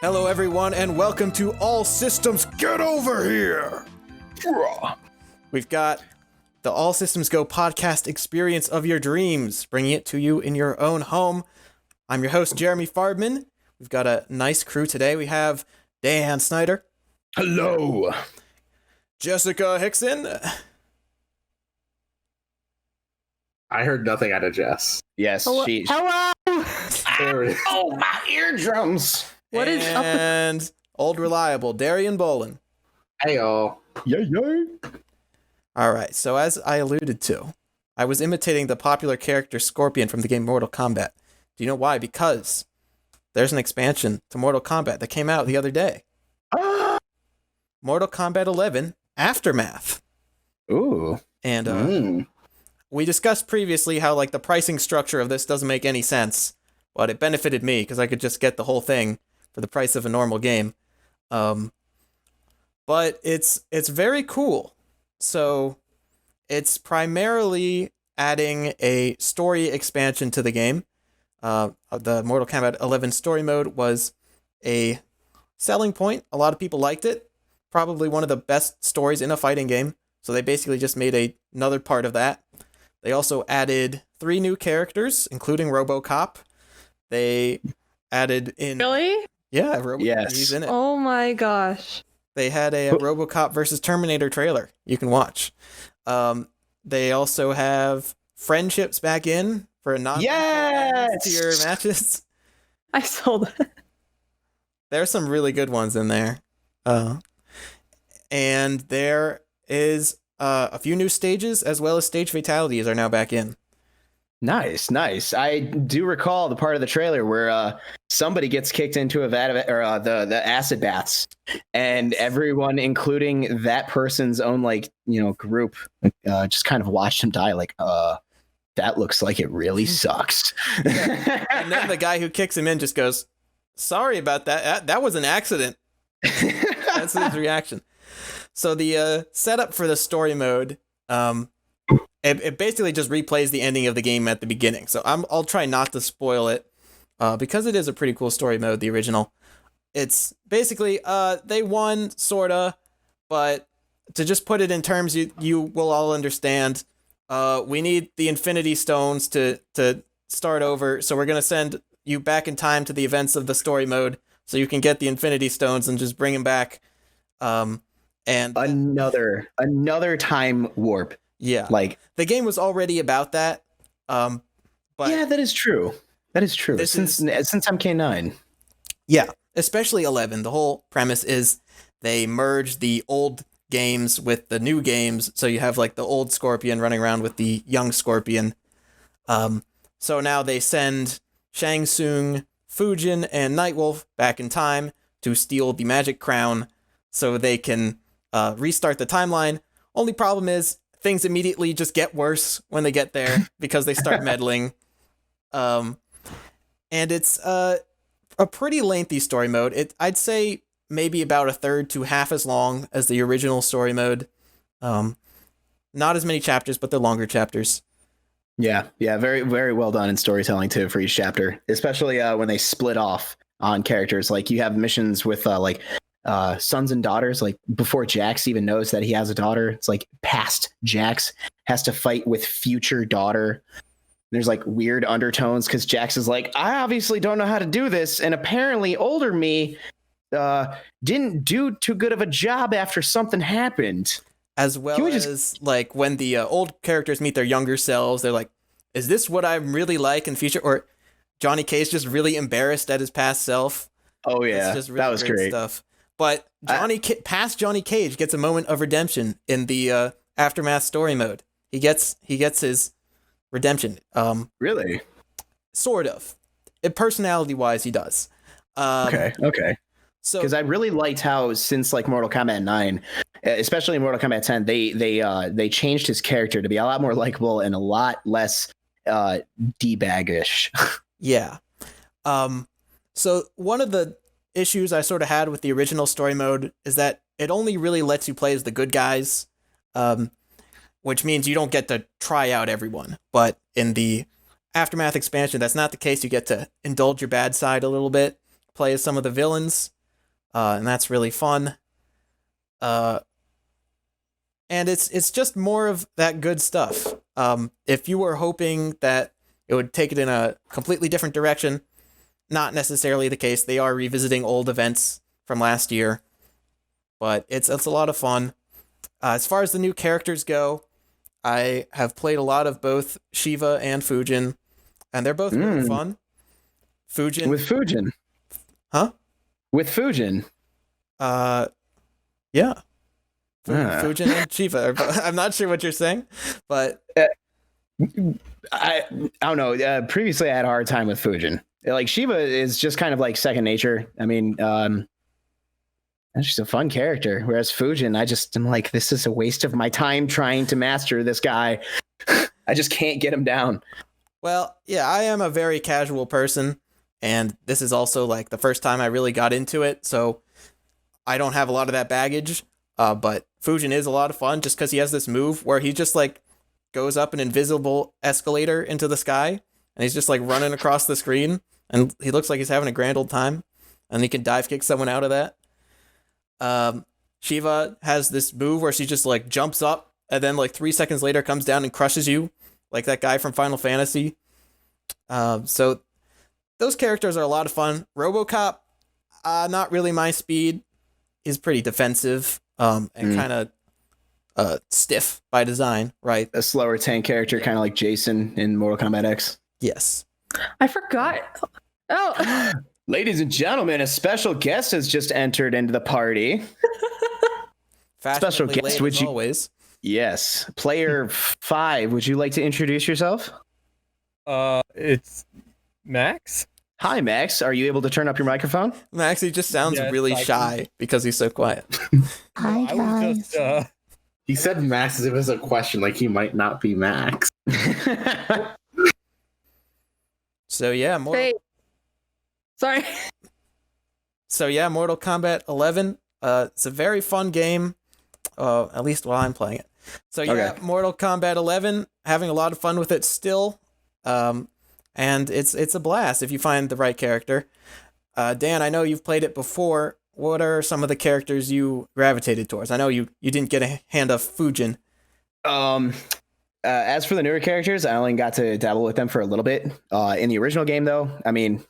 Hello, everyone, and welcome to All Systems Get Over Here! We've got the All Systems Go podcast experience of your dreams, bringing it to you in your own home. I'm your host, Jeremy Farbman. We've got a nice crew today. We have Dan Snyder. Hello. Jessica Hickson. I heard nothing out of Jess. Yes, Hello. Oh, my eardrums. What is up with- And old reliable, Darian Bolin. Heyo. Yay. All right, so as I alluded to, I was imitating the popular character Scorpion from the game Mortal Kombat. Do you know why? Because there's an expansion to Mortal Kombat that came out the other day. Mortal Kombat 11 Aftermath. Ooh. And we discussed previously how like the pricing structure of this doesn't make any sense, but it benefited me because I could just get the whole thing for the price of a normal game. But it's very cool. So it's primarily adding a story expansion to the game. The Mortal Kombat 11 story mode was a selling point. A lot of people liked it. Probably one of the best stories in a fighting game. So they basically just made another part of that. They also added 3 new characters, including RoboCop. They added in... Really? Yeah, Yes. he's in it. Oh my gosh. They had a RoboCop versus Terminator trailer you can watch. They also have friendships back in for non-tier matches. I sold it. There's some really good ones in there. And there is a few new stages, as well as stage fatalities are now back in. Nice. I do recall the part of the trailer where somebody gets kicked into a vat of the acid baths, and everyone, including that person's own group, just kind of watched him die. Like, that looks like it really sucks. Yeah. And then the guy who kicks him in just goes, "Sorry about that. That was an accident." That's his reaction. So the setup for the story mode, it basically just replays the ending of the game at the beginning. So I'll try not to spoil it, because it is a pretty cool story mode, the original. It's basically, they won, sorta, but to just put it in terms you will all understand, we need the Infinity Stones to start over, so we're going to send you back in time to the events of the story mode so you can get the Infinity Stones and just bring them back. And another time warp. Yeah, like the game was already about that. But yeah, that is true. Since MK9. Yeah, especially 11. The whole premise is they merge the old games with the new games, so you have like the old Scorpion running around with the young Scorpion. So now they send Shang Tsung, Fujin, and Nightwolf back in time to steal the magic crown so they can restart the timeline. Only problem is things immediately just get worse when they get there because they start meddling. And it's a pretty lengthy story mode. I'd say maybe about a third to half as long as the original story mode. Not as many chapters, but they're longer chapters. Yeah, very, very well done in storytelling too for each chapter, especially when they split off on characters. Like you have missions with sons and daughters, like before Jax even knows that he has a daughter. It's like past Jax has to fight with future daughter. There's like weird undertones because Jax is like, I obviously don't know how to do this, and apparently older me didn't do too good of a job after something happened. As well as like when the old characters meet their younger selves, they're like, is this what I'm really like in future? Or Johnny Cage just really embarrassed at his past self. Oh yeah, really that was great stuff. But past Johnny Cage gets a moment of redemption in the Aftermath story mode. He gets his redemption. Really? Sort of. Personality-wise, he does. Okay. So, because I really liked how since like Mortal Kombat 9, especially in Mortal Kombat 10, they changed his character to be a lot more likable and a lot less D-baggish. Yeah. So one of the issues I sort of had with the original story mode is that it only really lets you play as the good guys, which means you don't get to try out everyone. But in the Aftermath expansion, that's not the case. You get to indulge your bad side a little bit, play as some of the villains, and that's really fun. And it's just more of that good stuff. If you were hoping that it would take it in a completely different direction, not necessarily the case. They are revisiting old events from last year, but it's a lot of fun. As far as the new characters go, I have played a lot of both Shiva and Fujin, and they're both really fun. Fujin. With Fujin. Huh? With Fujin. Yeah. Fujin and Shiva. I'm not sure what you're saying, but I don't know. Previously, I had a hard time with Fujin. Like, Shiva is just kind of like second nature. I mean, she's a fun character. Whereas Fujin, I'm like, this is a waste of my time trying to master this guy. I just can't get him down. Well, yeah, I am a very casual person, and this is also like the first time I really got into it, so I don't have a lot of that baggage. But Fujin is a lot of fun just because he has this move where he just like goes up an invisible escalator into the sky, and he's just like running across the screen, and he looks like he's having a grand old time, and he can dive kick someone out of that. Shiva has this move where she just like jumps up and then like 3 seconds later comes down and crushes you, like that guy from Final Fantasy. So those characters are a lot of fun. RoboCop, not really my speed. He's pretty defensive, and kind of stiff by design, right? A slower tank character, kind of like Jason in Mortal Kombat X. Yes. I forgot. Oh. Ladies and gentlemen, a special guest has just entered into the party. Special guest, would you? Always. Yes, player 5. Would you like to introduce yourself? It's Max. Hi, Max. Are you able to turn up your microphone? Max, he just sounds Yes, really I shy because he's so quiet. Hi, I was just He said Max as if it was a question, like he might not be Max. So yeah, Hey. Sorry. Mortal Kombat 11. It's a very fun game, at least while I'm playing it. So yeah, Okay. Mortal Kombat 11, having a lot of fun with it still, and it's a blast if you find the right character. Dan, I know you've played it before. What are some of the characters you gravitated towards? I know you didn't get a hand of Fujin. As for the newer characters, I only got to dabble with them for a little bit. In the original game, though, I mean,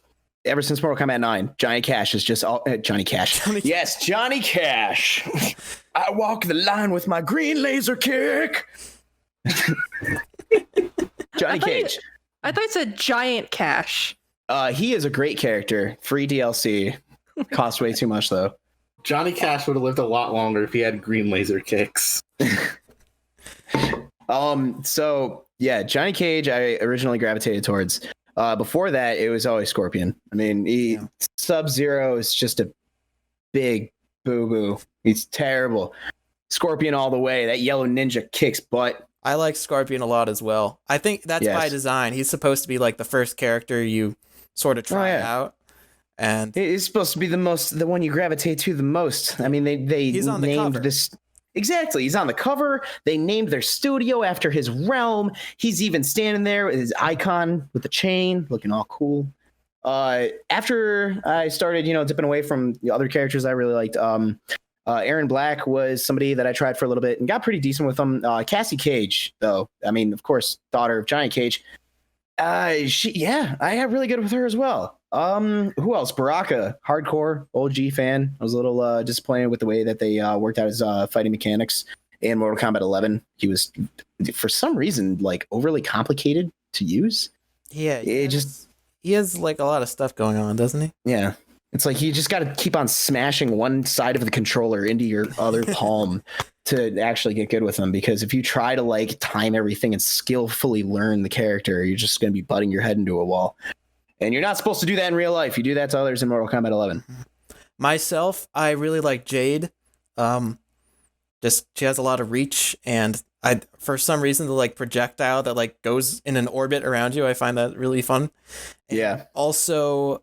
ever since Mortal Kombat 9, Johnny Cash is just all Johnny Cash. Yes, Johnny Cash. I walk the line with my green laser kick. Johnny Cage. I thought it said Giant Cash. He is a great character. Free DLC. Costs way too much though. Johnny Cash would have lived a lot longer if he had green laser kicks. So yeah, Johnny Cage I originally gravitated towards. Before that, it was always Scorpion. I mean, Sub-Zero is just a big boo-boo. He's terrible. Scorpion all the way. That yellow ninja kicks butt. I like Scorpion a lot as well. I think that's by design. He's supposed to be like the first character you sort of try out. And he's supposed to be the one you gravitate to the most. I mean, they he's on the named cover. this. Exactly. He's on the cover. They named their studio after his realm. He's even standing there with his icon with the chain, looking all cool. After I started, dipping away from the other characters I really liked, Aaron Black was somebody that I tried for a little bit and got pretty decent with him. Cassie Cage, though, I mean, of course, daughter of Johnny Cage. I got really good with her as well. Who else? Baraka, hardcore OG fan. I was a little disappointed with the way that they worked out his fighting mechanics in Mortal Kombat 11. He was, for some reason, like overly complicated to use. Yeah, he has like a lot of stuff going on, doesn't he? Yeah, it's like you just got to keep on smashing one side of the controller into your other palm to actually get good with them. Because if you try to like time everything and skillfully learn the character, you're just going to be butting your head into a wall. And you're not supposed to do that in real life. You do that to others in Mortal Kombat 11. Myself, I really like Jade. Just she has a lot of reach, and for some reason the like projectile that like goes in an orbit around you, I find that really fun. And yeah. Also,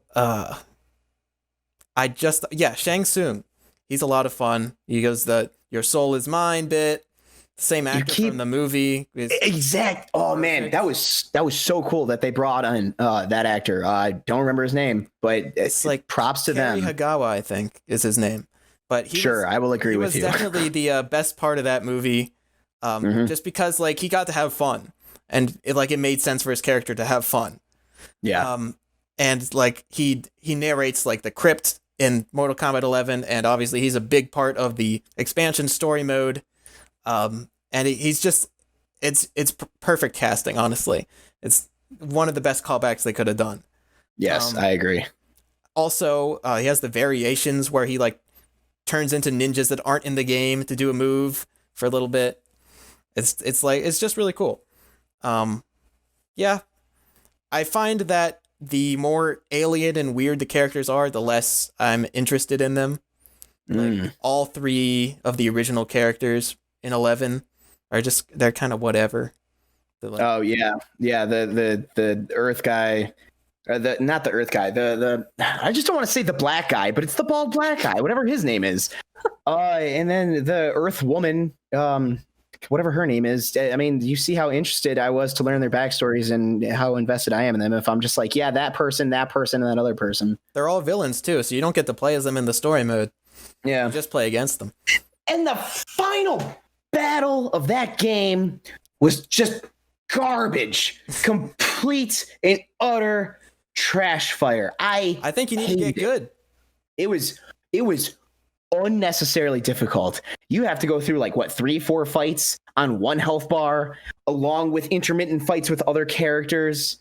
Shang Tsung. He's a lot of fun. He goes the "your soul is mine" bit. Same actor keep- from the movie. Exact. Oh man, Perfect. that was so cool that they brought on that actor. I don't remember his name, but It's like props to Cary them. Hagawa, I think, is his name. But Sure, I will agree he with was you. definitely the best part of that movie, Mhm. just because like he got to have fun, and it made sense for his character to have fun. Yeah. And like he narrates like the crypt in Mortal Kombat 11, and obviously he's a big part of the expansion story mode. And he's just it's perfect casting. Honestly, it's one of the best callbacks they could have done. Yes, I agree. Also, he has the variations where he like turns into ninjas that aren't in the game to do a move for a little bit. It's just really cool. Yeah, I find that the more alien and weird the characters are, the less I'm interested in them. Like all 3 of the original characters in 11 are they're kind of whatever. Like, Oh yeah, the Earth guy, or not the Earth guy. The I just don't want to say the black guy, but it's the bald black guy, whatever his name is. And then the Earth woman, whatever her name is. I mean, you see how interested I was to learn their backstories and how invested I am in them. If I'm just like, yeah, that person, and that other person. they're all villains too, so you don't get to play as them in the story mode. Yeah. You just play against them. And the final battle of that game was just garbage. Complete and utter trash fire. I think you need to get hated it. good. It was unnecessarily difficult. You have to go through like 3-4 fights on one health bar, along with intermittent fights with other characters.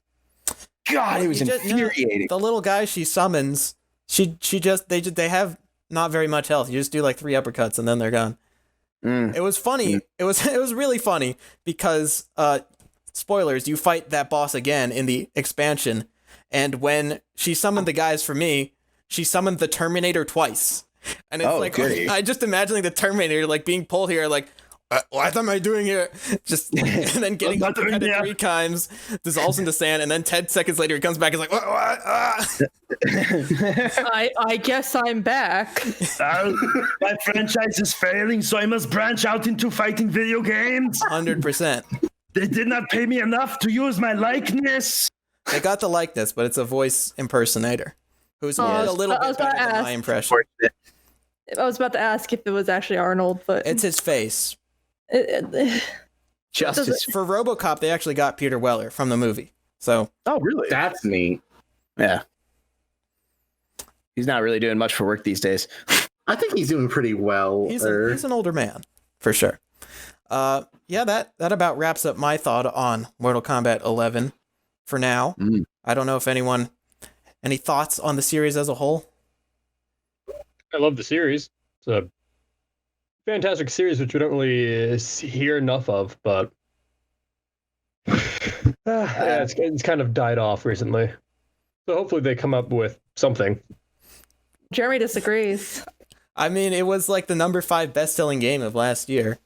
God, it was infuriating. The little guy she summons, they have not very much health. You just do like 3 uppercuts and then they're gone. It was funny. It was really funny because spoilers, you fight that boss again in the expansion, and when she summoned the guys for me, she summoned the Terminator twice. And it's goody. I just imagining the Terminator like being pulled here like what am I doing here? Just and then getting hit 3 times, dissolves into sand, and then 10 seconds later he comes back and is like, what? I guess I'm back. My franchise is failing, so I must branch out into fighting video games. 100%. They did not pay me enough to use my likeness. They got the likeness, but it's a voice impersonator who's a little bit better than my impression. I was about to ask if it was actually Arnold, but It's his face. Justice. For RoboCop, they actually got Peter Weller from the movie. So, Oh, really? That's neat. Yeah. He's not really doing much for work these days. I think he's doing pretty well. he's an older man, for sure. Yeah, that about wraps up my thought on Mortal Kombat 11 for now. I don't know if any thoughts on the series as a whole? I love the series. It's a fantastic series, which we don't really hear enough of, but yeah, it's kind of died off recently. So hopefully they come up with something. Jeremy disagrees. I mean, it was like the number 5 best-selling game of last year.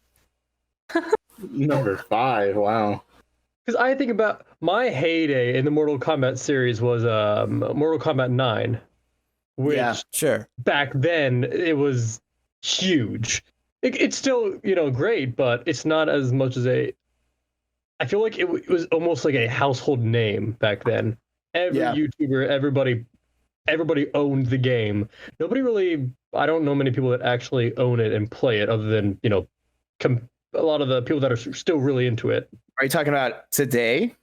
Number 5. Wow. Because I think about my heyday in the Mortal Kombat series was Mortal Kombat 9, which Sure. back then it was huge. It's still, great, but it's not as much as I feel like it was almost like a household name back then. Every YouTuber, everybody owned the game. Nobody really, I don't know many people that actually own it and play it other than, a lot of the people that are still really into it. Are you talking about today?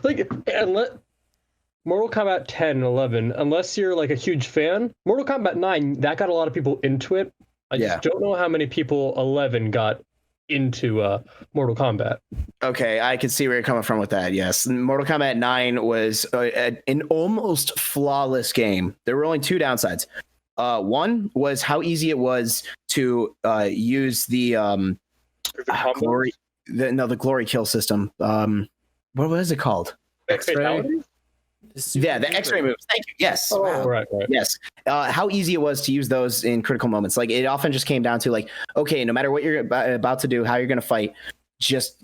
Like, unless Mortal Kombat 10 and 11, unless you're like a huge fan, Mortal Kombat 9, that got a lot of people into it. I just don't know how many people 11 got into Mortal Kombat. Okay, I can see where you're coming from with that. Yes, Mortal Kombat 9 was an almost flawless game. There were only 2 downsides. One was how easy it was to use the glory kill system. What was it called? X-Ray? Yeah, the X-ray moves. Thank you. Yes. Oh, right. Yes. How easy it was to use those in critical moments. Like, it often just came down to like, okay, no matter what you're about to do, how you're going to fight, just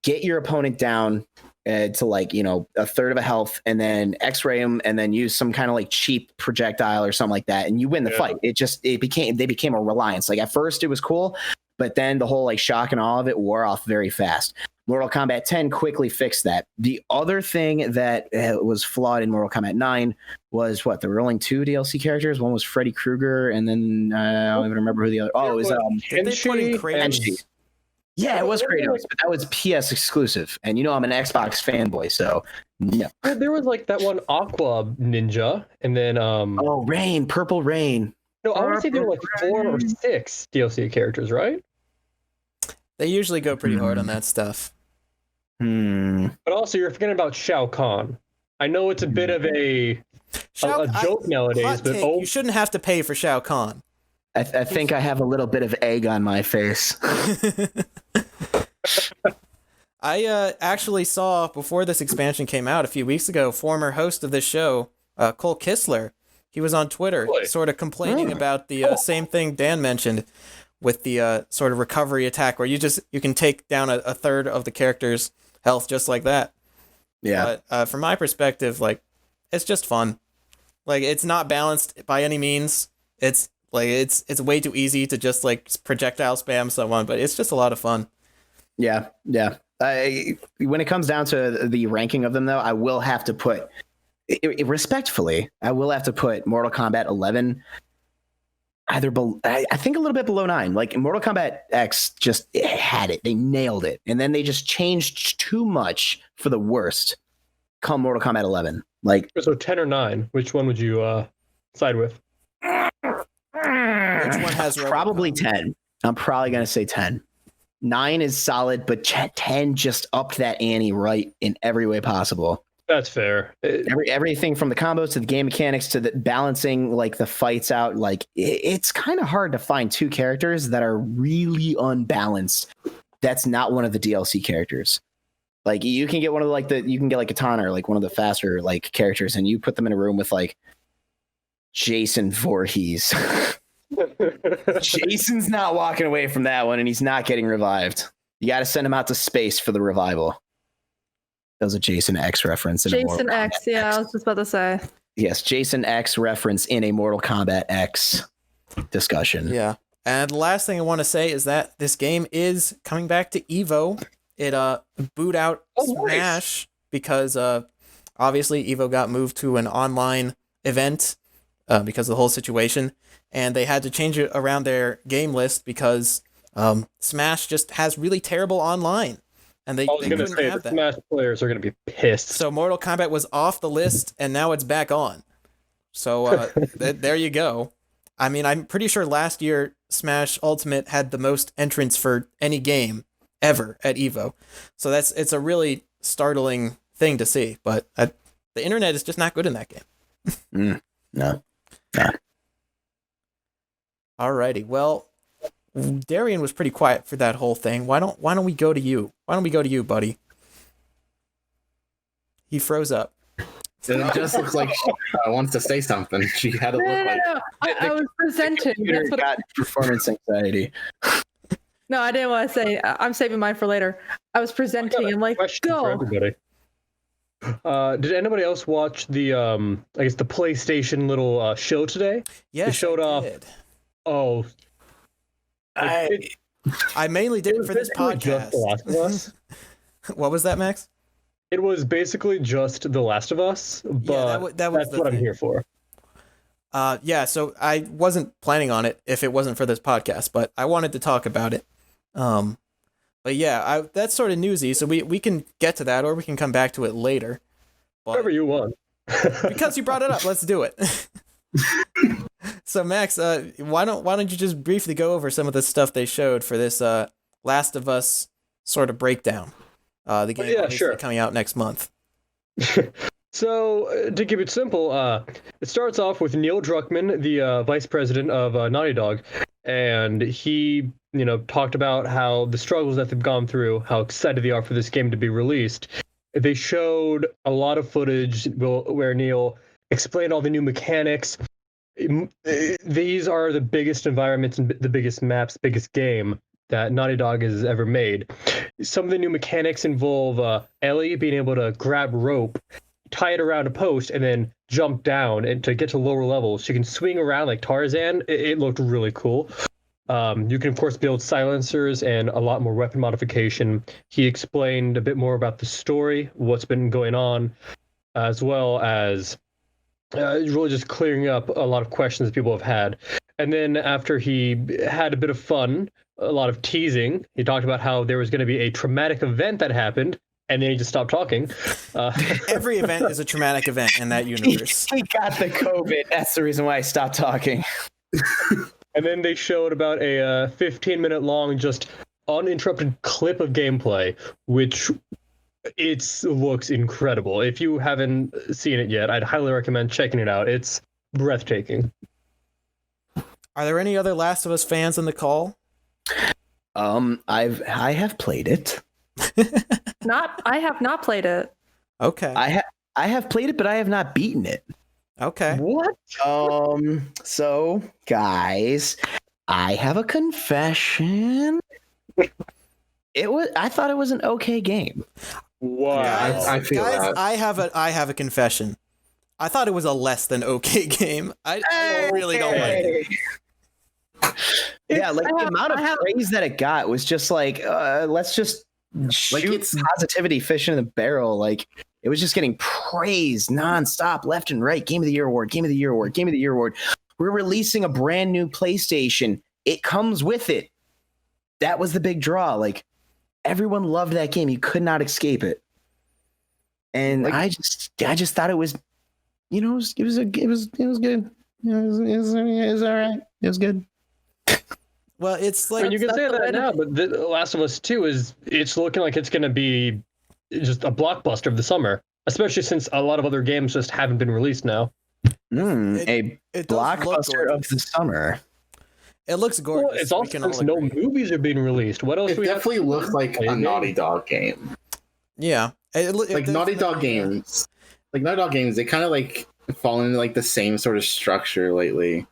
get your opponent down to like, a third of a health, and then X-ray them, and then use some kind of like cheap projectile or something like that, and you win the fight. They became a reliance. Like, at first it was cool, but then the whole like shock and awe of it wore off very fast. Mortal Kombat 10 quickly fixed that. The other thing that was flawed in Mortal Kombat 9 was what? There were only 2 DLC characters. One was Freddy Krueger, and then I don't even remember who the other. Oh, it was Did they put in Kratos? Kenshi. Yeah, it was Kratos, but that was PS exclusive. And you know I'm an Xbox fanboy, so no. There was like that one Aqua Ninja, and then Oh, Rain, Purple Rain. no, I want to say there were like 4 or 6 DLC characters, right? They usually go pretty hard on that stuff. But also, you're forgetting about Shao Kahn. I know it's a bit of a joke nowadays, but you shouldn't have to pay for Shao Kahn. I think I have a little bit of egg on my face. I actually saw, before this expansion came out a few weeks ago, former host of this show, Cole Kistler. He was on Twitter sort of complaining about the same thing Dan mentioned with the sort of recovery attack where you can take down a third of the character's health just like that. Yeah. But from my perspective, like, it's just fun. Like, it's not balanced by any means. It's like it's way too easy to just like projectile spam someone, but it's just a lot of fun. Yeah. When it comes down to the ranking of them, though, I will have to put, respectfully, Mortal Kombat 11 either I think a little bit below 9. Like Mortal Kombat X just had it. They nailed it. And then they just changed too much for the worst come Mortal Kombat 11. Like, so 10 or 9, which one would you side with? Which one has probably 10. I'm probably going to say 10. 9 is solid, but 10 just upped that ante right in every way possible. That's fair. Everything from the combos to the game mechanics to the balancing, like the fights out, like it's kind of hard to find 2 characters that are really unbalanced. That's not one of the DLC characters. Like you can get one of you can get like Katana or like one of the faster like characters, and you put them in a room with like Jason Voorhees. Jason's not walking away from that one, and he's not getting revived. You got to send him out to space for the revival. That was a Jason X reference. Jason X, yeah, I was just about to say. Yes, Jason X reference in a Mortal Kombat X discussion. Yeah. And the last thing I want to say is that this game is coming back to Evo. It boot out Smash because obviously Evo got moved to an online event because of the whole situation, and they had to change it around their game list because Smash just has really terrible online. And they couldn't have that. Smash players are going to be pissed. So Mortal Kombat was off the list, and now it's back on. So there you go. I mean, I'm pretty sure last year Smash Ultimate had the most entrants for any game ever at Evo. So it's a really startling thing to see. But the internet is just not good in that game. No. Alrighty. Well, Darian was pretty quiet for that whole thing. Why don't we go to you? Why don't we go to you, buddy? He froze up. It just looks like she wants to say something. She had a look like. No. I was presenting. That's what got performance anxiety. No, I didn't want to say. I'm saving mine for later. I was presenting. I'm like, For everybody. Did anybody else watch the I guess the PlayStation little show today? Yeah, they showed off. Oh. I mainly did it for this podcast. Just The Last of Us. What was that, Max? It was basically just The Last of Us, but that was that's what I'm here for. Yeah, so I wasn't planning on it if it wasn't for this podcast, but I wanted to talk about it. But yeah, that's sort of newsy, so we can get to that, or we can come back to it later. But Whatever you want. because you brought it up, let's do it. So Max, why don't you just briefly go over some of the stuff they showed for this Last of Us sort of breakdown? The game obviously coming out next month. So to keep it simple, it starts off with Neil Druckmann, the vice president of Naughty Dog, and he talked about how the struggles that they've gone through, how excited they are for this game to be released. They showed a lot of footage where Neil explained all the new mechanics. These are the biggest environments and the biggest maps, biggest game that Naughty Dog has ever made. Some of the new mechanics involve Ellie being able to grab rope, tie it around a post, and then jump down. And to get to lower levels, she can swing around like Tarzan. It looked really cool. You can, of course, build silencers and a lot more weapon modification. He explained a bit more about the story, what's been going on, as well as really just clearing up a lot of questions people have had. And then after he had a bit of fun, a lot of teasing, he talked about how there was going to be a traumatic event that happened, and then he just stopped talking. Every event is a traumatic event in that universe. He got the COVID. That's the reason why I stopped talking. And then they showed about a 15-minute long, just uninterrupted clip of gameplay, which looks incredible. If you haven't seen it yet, I'd highly recommend checking it out. It's breathtaking. Are there any other Last of Us fans in the call? I have played it. I have not played it. Okay. I have played it, but I have not beaten it. Okay. What? So guys, I have a confession. I thought it was an okay game. Wow. I feel guys, that. I have a confession. I thought it was a less than okay game. I really don't like it. Yeah, like the amount of praise that it got was just like, let's just shoot positivity fish in the barrel. Like it was just getting praised nonstop, left and right. Game of the Year award, Game of the Year award, Game of the Year award. We're releasing a brand new PlayStation. It comes with it. That was the big draw. Like everyone loved that game. You could not escape it. And like, I just thought it was, it was good. It was all right. It was good. Well, it's like you can say that now, but The Last of Us 2 it's looking like it's going to be just a blockbuster of the summer, especially since a lot of other games just haven't been released now. A blockbuster of the summer. It looks gorgeous. Well, it's also since no movies are being released. What else? It definitely looks like a Naughty Dog game. Yeah, like Naughty Dog games. Like Naughty Dog games, they kind of like fall into like the same sort of structure lately.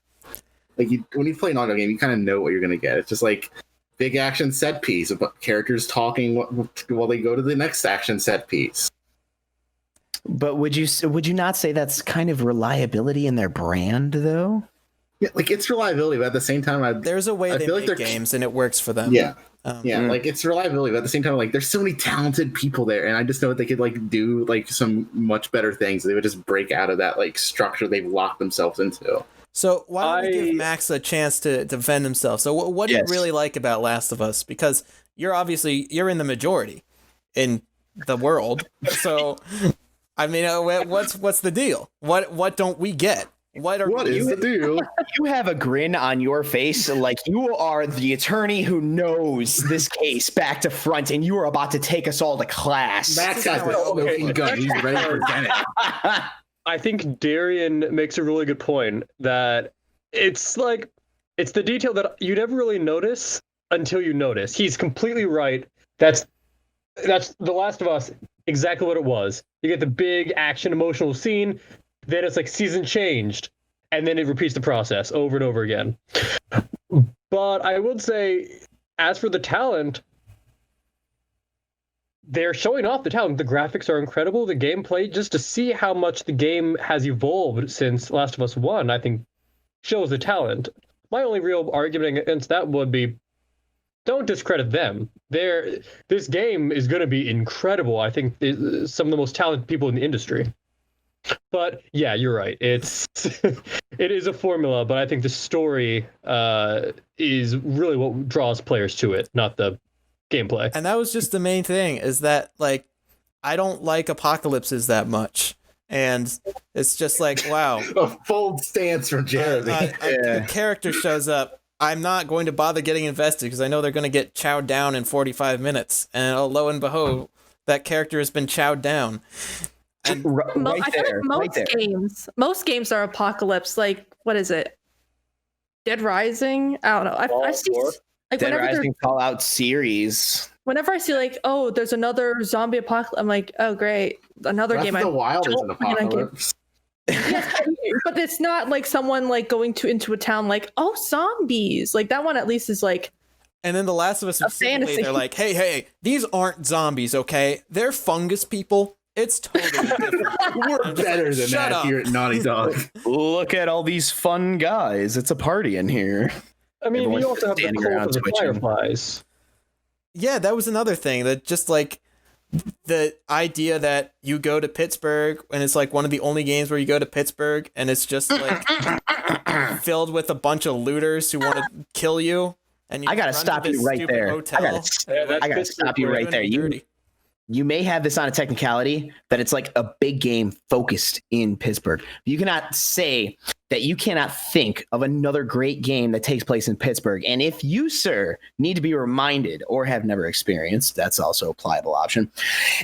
Like when you play an audio game, you kind of know what you're gonna get. It's just like big action set piece about characters talking while they go to the next action set piece. But would you not say that's kind of reliability in their brand, though? Yeah, like it's reliability, but at the same time, there's a way they make games and it works for them. Yeah, like it's reliability, but at the same time, like there's so many talented people there, and I just know that they could like do like some much better things. They would just break out of that like structure they've locked themselves into. So why don't we give Max a chance to defend himself? So what do you really like about Last of Us? Because you're in the majority in the world. So I mean, what's the deal? What don't we get? What is the deal? You have a grin on your face like you are the attorney who knows this case back to front, and you are about to take us all to class. Max has the smoking gun. He's ready to present it. I think Darian makes a really good point that it's the detail that you never really notice until you notice. He's completely right. That's The Last of Us, exactly what it was. You get the big action emotional scene, then it's like season changed, and then it repeats the process over and over again. But I would say, as for the talent, they're showing off the talent. The graphics are incredible. The gameplay, just to see how much the game has evolved since Last of Us 1, I think shows the talent. My only real argument against that would be, don't discredit them. This game is going to be incredible. I think some of the most talented people in the industry. But yeah, you're right. It is a formula, but I think the story is really what draws players to it, not the gameplay. And that was just the main thing, is that like I don't like apocalypses that much, and it's just like, wow, a bold stance from Jeremy. A character shows up, I'm not going to bother getting invested because I know they're going to get chowed down in 45 minutes, and lo and behold, that character has been chowed down. And most games are apocalypse. Like, what is it? Dead Rising? I don't know. I've seen like Dead Rising Fallout series. Whenever I see like, oh, there's another zombie apocalypse, I'm like, oh great, another game. Breath of the Wild is an apocalypse. Yes, but it's not like someone like going into a town like, oh, zombies. Like that one at least is like. And then The Last of Us specifically, they're like, hey, these aren't zombies, okay? They're fungus people. It's totally different. We're better than that here at Naughty Dog. Look at all these fun guys. It's a party in here. I mean, Everyone's you also have the standing cult around of the twitching. Fireflies. Yeah, that was another thing that just like the idea that you go to Pittsburgh and it's like one of the only games where you go to Pittsburgh and it's just like filled with a bunch of looters who want to kill you. And you I gotta run to stop this you right stupid there. hotel, Yeah, and that's I gotta Pittsburgh stop you for right there. doing dirty. You may have this on a technicality that it's like a big game focused in Pittsburgh. You cannot say that you cannot think of another great game that takes place in Pittsburgh. And if you, sir, need to be reminded or have never experienced, that's also a pliable option.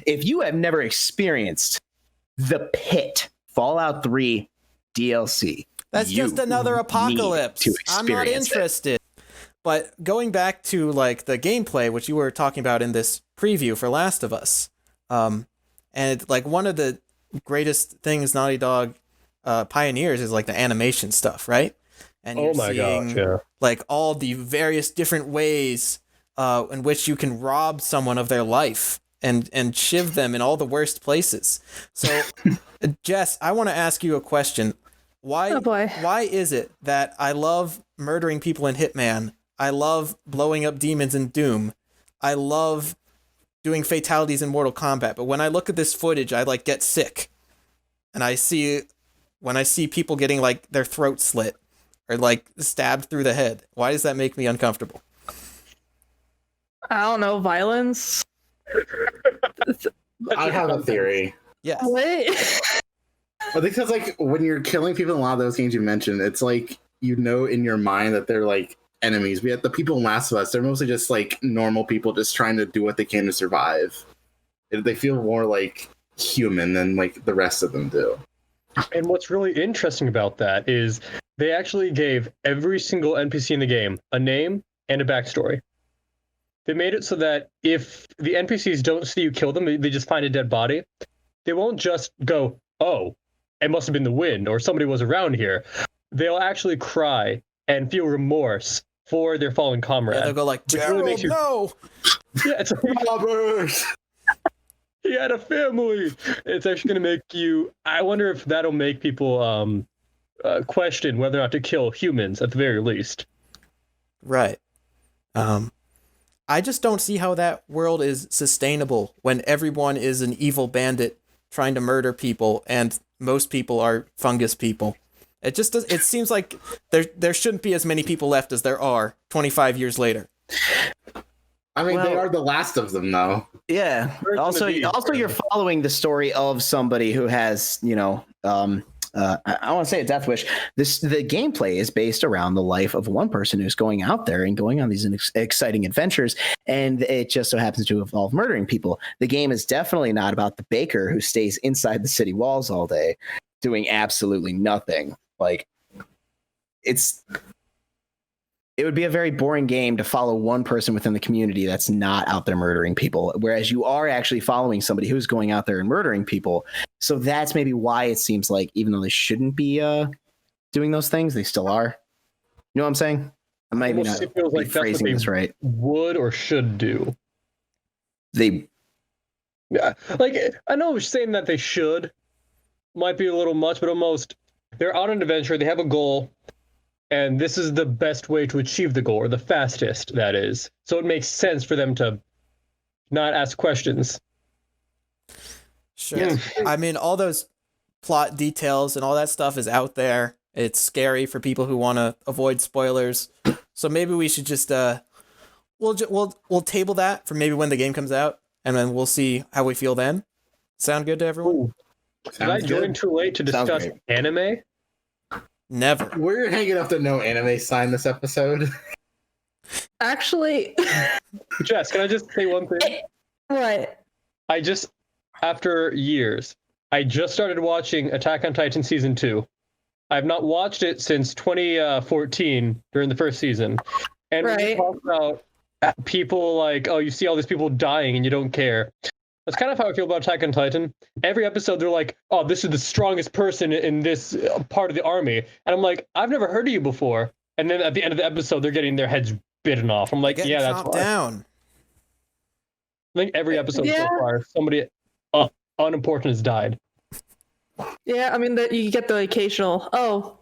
If you have never experienced The Pit, Fallout 3 DLC, That's you just another need apocalypse. to I'm not experience it. interested. But going back to like the gameplay, which you were talking about in this preview for Last of Us, and like one of the greatest things Naughty Dog pioneers is like the animation stuff, right? And you're seeing like all the various different ways in which you can rob someone of their life and shiv them in all the worst places. So, Jess, I want to ask you a question. Oh boy. Why is it that I love murdering people in Hitman? I love blowing up demons in Doom. I love doing fatalities in Mortal Kombat. But when I look at this footage, I like get sick. And when I see people getting like their throat slit or like stabbed through the head, why does that make me uncomfortable? I don't know, violence. I have a theory. Yes. What? I think that's like when you're killing people in a lot of those games you mentioned, it's like you know in your mind that they're like enemies. We have the people in Last of Us, they're mostly just like normal people just trying to do what they can to survive. They feel more like human than like the rest of them do. And what's really interesting about that is they actually gave every single NPC in the game a name and a backstory. They made it so that if the NPCs don't see you kill them, they just find a dead body, they won't just go, oh, it must have been the wind or somebody was around here. They'll actually cry and feel remorse for their fallen comrade. Yeah, they'll go like, which Gerald, really makes you... no! Yeah, it's like, Robert! he had a family. It's actually going to make you... I wonder if that'll make people question whether or not to kill humans at the very least. Right. I just don't see how that world is sustainable when everyone is an evil bandit trying to murder people and most people are fungus people. It just does, it seems like there shouldn't be as many people left as there are 25 years later. I mean, they are the last of them, though. Yeah. Also, you're following the story of somebody who has, you know, I want to say a death wish. The gameplay is based around the life of one person who's going out there and going on these exciting adventures, and it just so happens to involve murdering people. The game is definitely not about the baker who stays inside the city walls all day doing absolutely nothing. Like, it would be a very boring game to follow one person within the community that's not out there murdering people, whereas you are actually following somebody who's going out there and murdering people. So that's maybe why it seems like even though they shouldn't be doing those things, they still are. You know what I'm saying? I might be not phrasing this right. Would or should do. Yeah, like, I know saying that they should might be a little much, but almost they're on an adventure, they have a goal, and this is the best way to achieve the goal, or the fastest, that is. So it makes sense for them to not ask questions. Sure. Yeah. I mean, all those plot details and all that stuff is out there. It's scary for people who want to avoid spoilers. So maybe we should just we'll table that for maybe when the game comes out, and then we'll see how we feel then. Sound good to everyone? Ooh. Did I join too late to discuss anime? Never. We're hanging up the no anime sign this episode. Actually, Jess, can I just say one thing? What? After years, I just started watching Attack on Titan Season 2. I've not watched it since 2014 during the first season. And when you talk about people like, oh, you see all these people dying and you don't care. That's kind of how I feel about Attack on Titan. Every episode, they're like, oh, this is the strongest person in this part of the army. And I'm like, I've never heard of you before. And then at the end of the episode, they're getting their heads bitten off. I'm like, yeah, that's why. Down. I think every episode so far, somebody unimportant has died. Yeah, I mean, that you get the occasional, oh,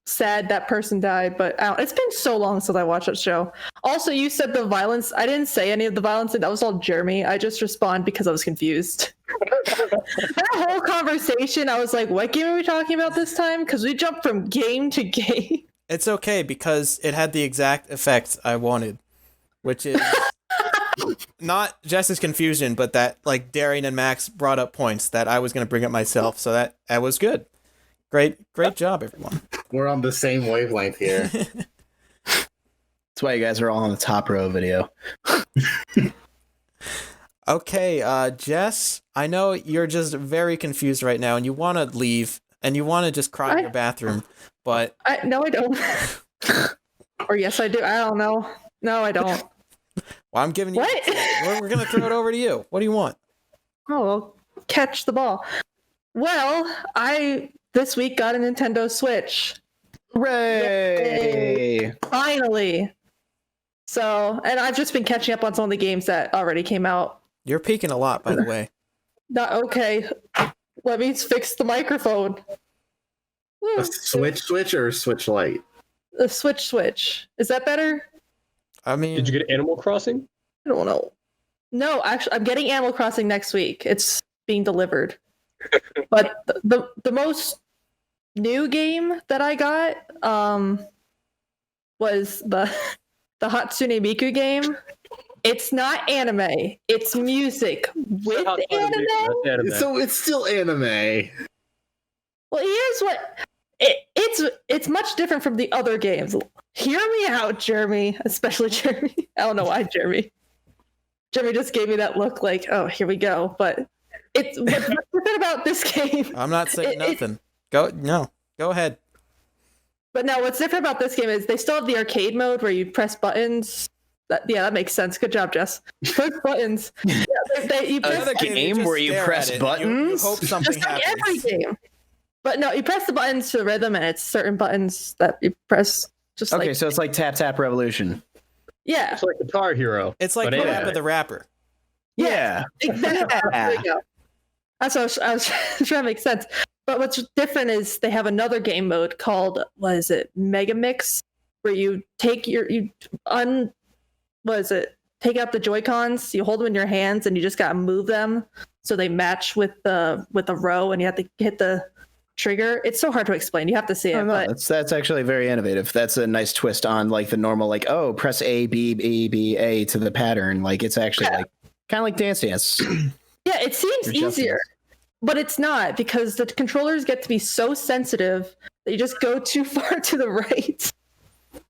sad that person died, but it's been so long since I watched that show. Also, you said the violence. I didn't say any of the violence. That was all Jeremy. I just respond because I was confused. That whole conversation, I was like, what game are we talking about this time? Because we jumped from game to game. It's okay because it had the exact effect I wanted, which is not Jess's confusion, but that like Darian and Max brought up points that I was going to bring up myself. So that was good. Great job, everyone. We're on the same wavelength here. That's why you guys are all on the top row video. Okay, Jess, I know you're just very confused right now and you want to leave and you want to just cry in your bathroom, but... No, I don't. Or yes, I do. I don't know. No, I don't. Well, I'm giving you... What? We're going to throw it over to you. What do you want? Oh, well, catch the ball. Well, I this week got a Nintendo Switch. Hooray! Yay. Finally. So, and I've just been catching up on some of the games that already came out. You're peeking a lot, by the way. Okay. Let me fix the microphone. A Switch or Switch Lite? The Switch. Is that better? I mean... Did you get Animal Crossing? I don't know. No, actually, I'm getting Animal Crossing next week. It's being delivered. But the most new game that I got was the Hatsune Miku game. It's not anime. It's music with anime. So it's still anime. Well, here's what it's much different from the other games. Hear me out, Jeremy. Especially Jeremy. I don't know why Jeremy just gave me that look like, oh, here we go. But what's different about this game? I'm not saying nothing. Go ahead. But no, what's different about this game is they still have the arcade mode where you press buttons. That makes sense. Good job, Jess. Press buttons. You press Another game where you press buttons? You hope something just like happens. every game. But no, you press the buttons to the rhythm, and it's certain buttons that you press. Just Okay, so it's like Tap Tap Revolution. Yeah. It's like Guitar Hero. It's like but Rap of the Rapper. Yeah. Exactly. There you go. That's what I was trying to make sense. But what's different is they have another game mode called, what is it, Mega Mix, where you take take out the Joy-Cons, you hold them in your hands, and you just gotta move them so they match with the row, and you have to hit the trigger. It's so hard to explain. You have to see it. But That's actually very innovative. That's a nice twist on like the normal, like, oh, press A, B, B, B, A to the pattern. Like it's actually like kind of like Dance Dance. Yeah, it seems easier, but it's not, because the controllers get to be so sensitive that you just go too far to the right.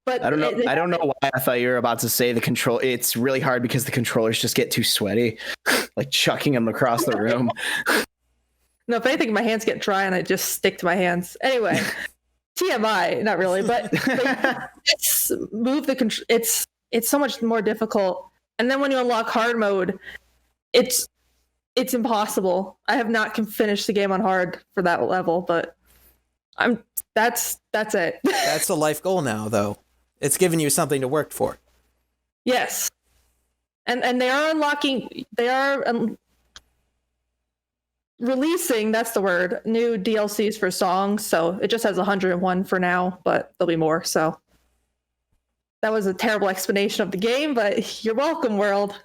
But I don't know why I thought you were about to say the control. It's really hard because the controllers just get too sweaty, like chucking them across the room. No, if anything, my hands get dry and I just stick to my hands. Anyway, TMI, not really, but it's move the control. It's so much more difficult. And then when you unlock hard mode, it's impossible. I have not finished the game on hard for that level, but that's it. That's a life goal now, though. It's giving you something to work for. Yes, and they are unlocking. They are releasing. That's the word. New DLCs for songs. So it just has 101 for now, but there'll be more. So that was a terrible explanation of the game, but you're welcome, world.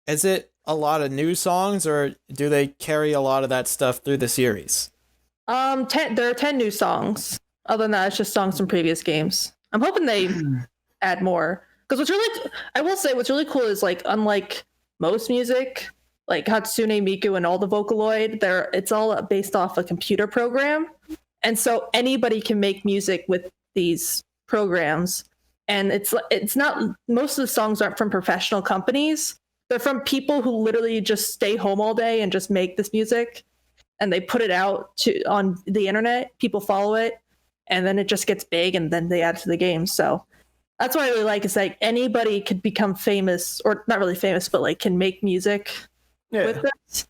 Is it a lot of new songs, or do they carry a lot of that stuff through the series? There are 10 new songs. Other than that, it's just songs from previous games. I'm hoping they add more. Because I will say what's really cool is, like, unlike most music, like Hatsune Miku and all the Vocaloid, it's all based off a computer program. And so anybody can make music with these programs. And it's not, most of the songs aren't from professional companies. They're from people who literally just stay home all day and just make this music. And they put it out on the internet. People follow it. And then it just gets big, and then they add it to the game. So that's what I really like, is like anybody could become famous, or not really famous, but like can make music with this.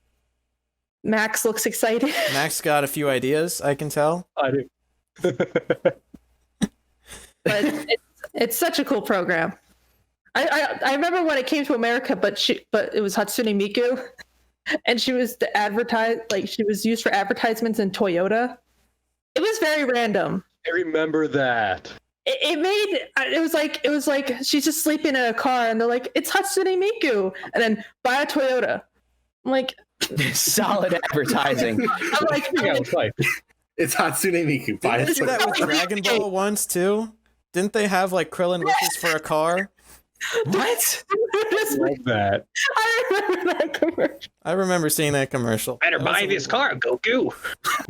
Max looks excited. Max got a few ideas, I can tell. I do. But it's such a cool program. I remember when it came to America, but it was Hatsune Miku, and she was she was used for advertisements in Toyota. It was very random, I remember that. It was like she's just sleeping in a car and they're like, it's Hatsune Miku, and then buy a Toyota. I'm like, solid advertising. I'm like, It's Hatsune Miku. Buy Didn't they do that with Dragon Ball once too? Didn't they have like Krillin wishes for a car? What? Love that. I remember that commercial. I remember seeing that commercial. Better buy this car, Goku.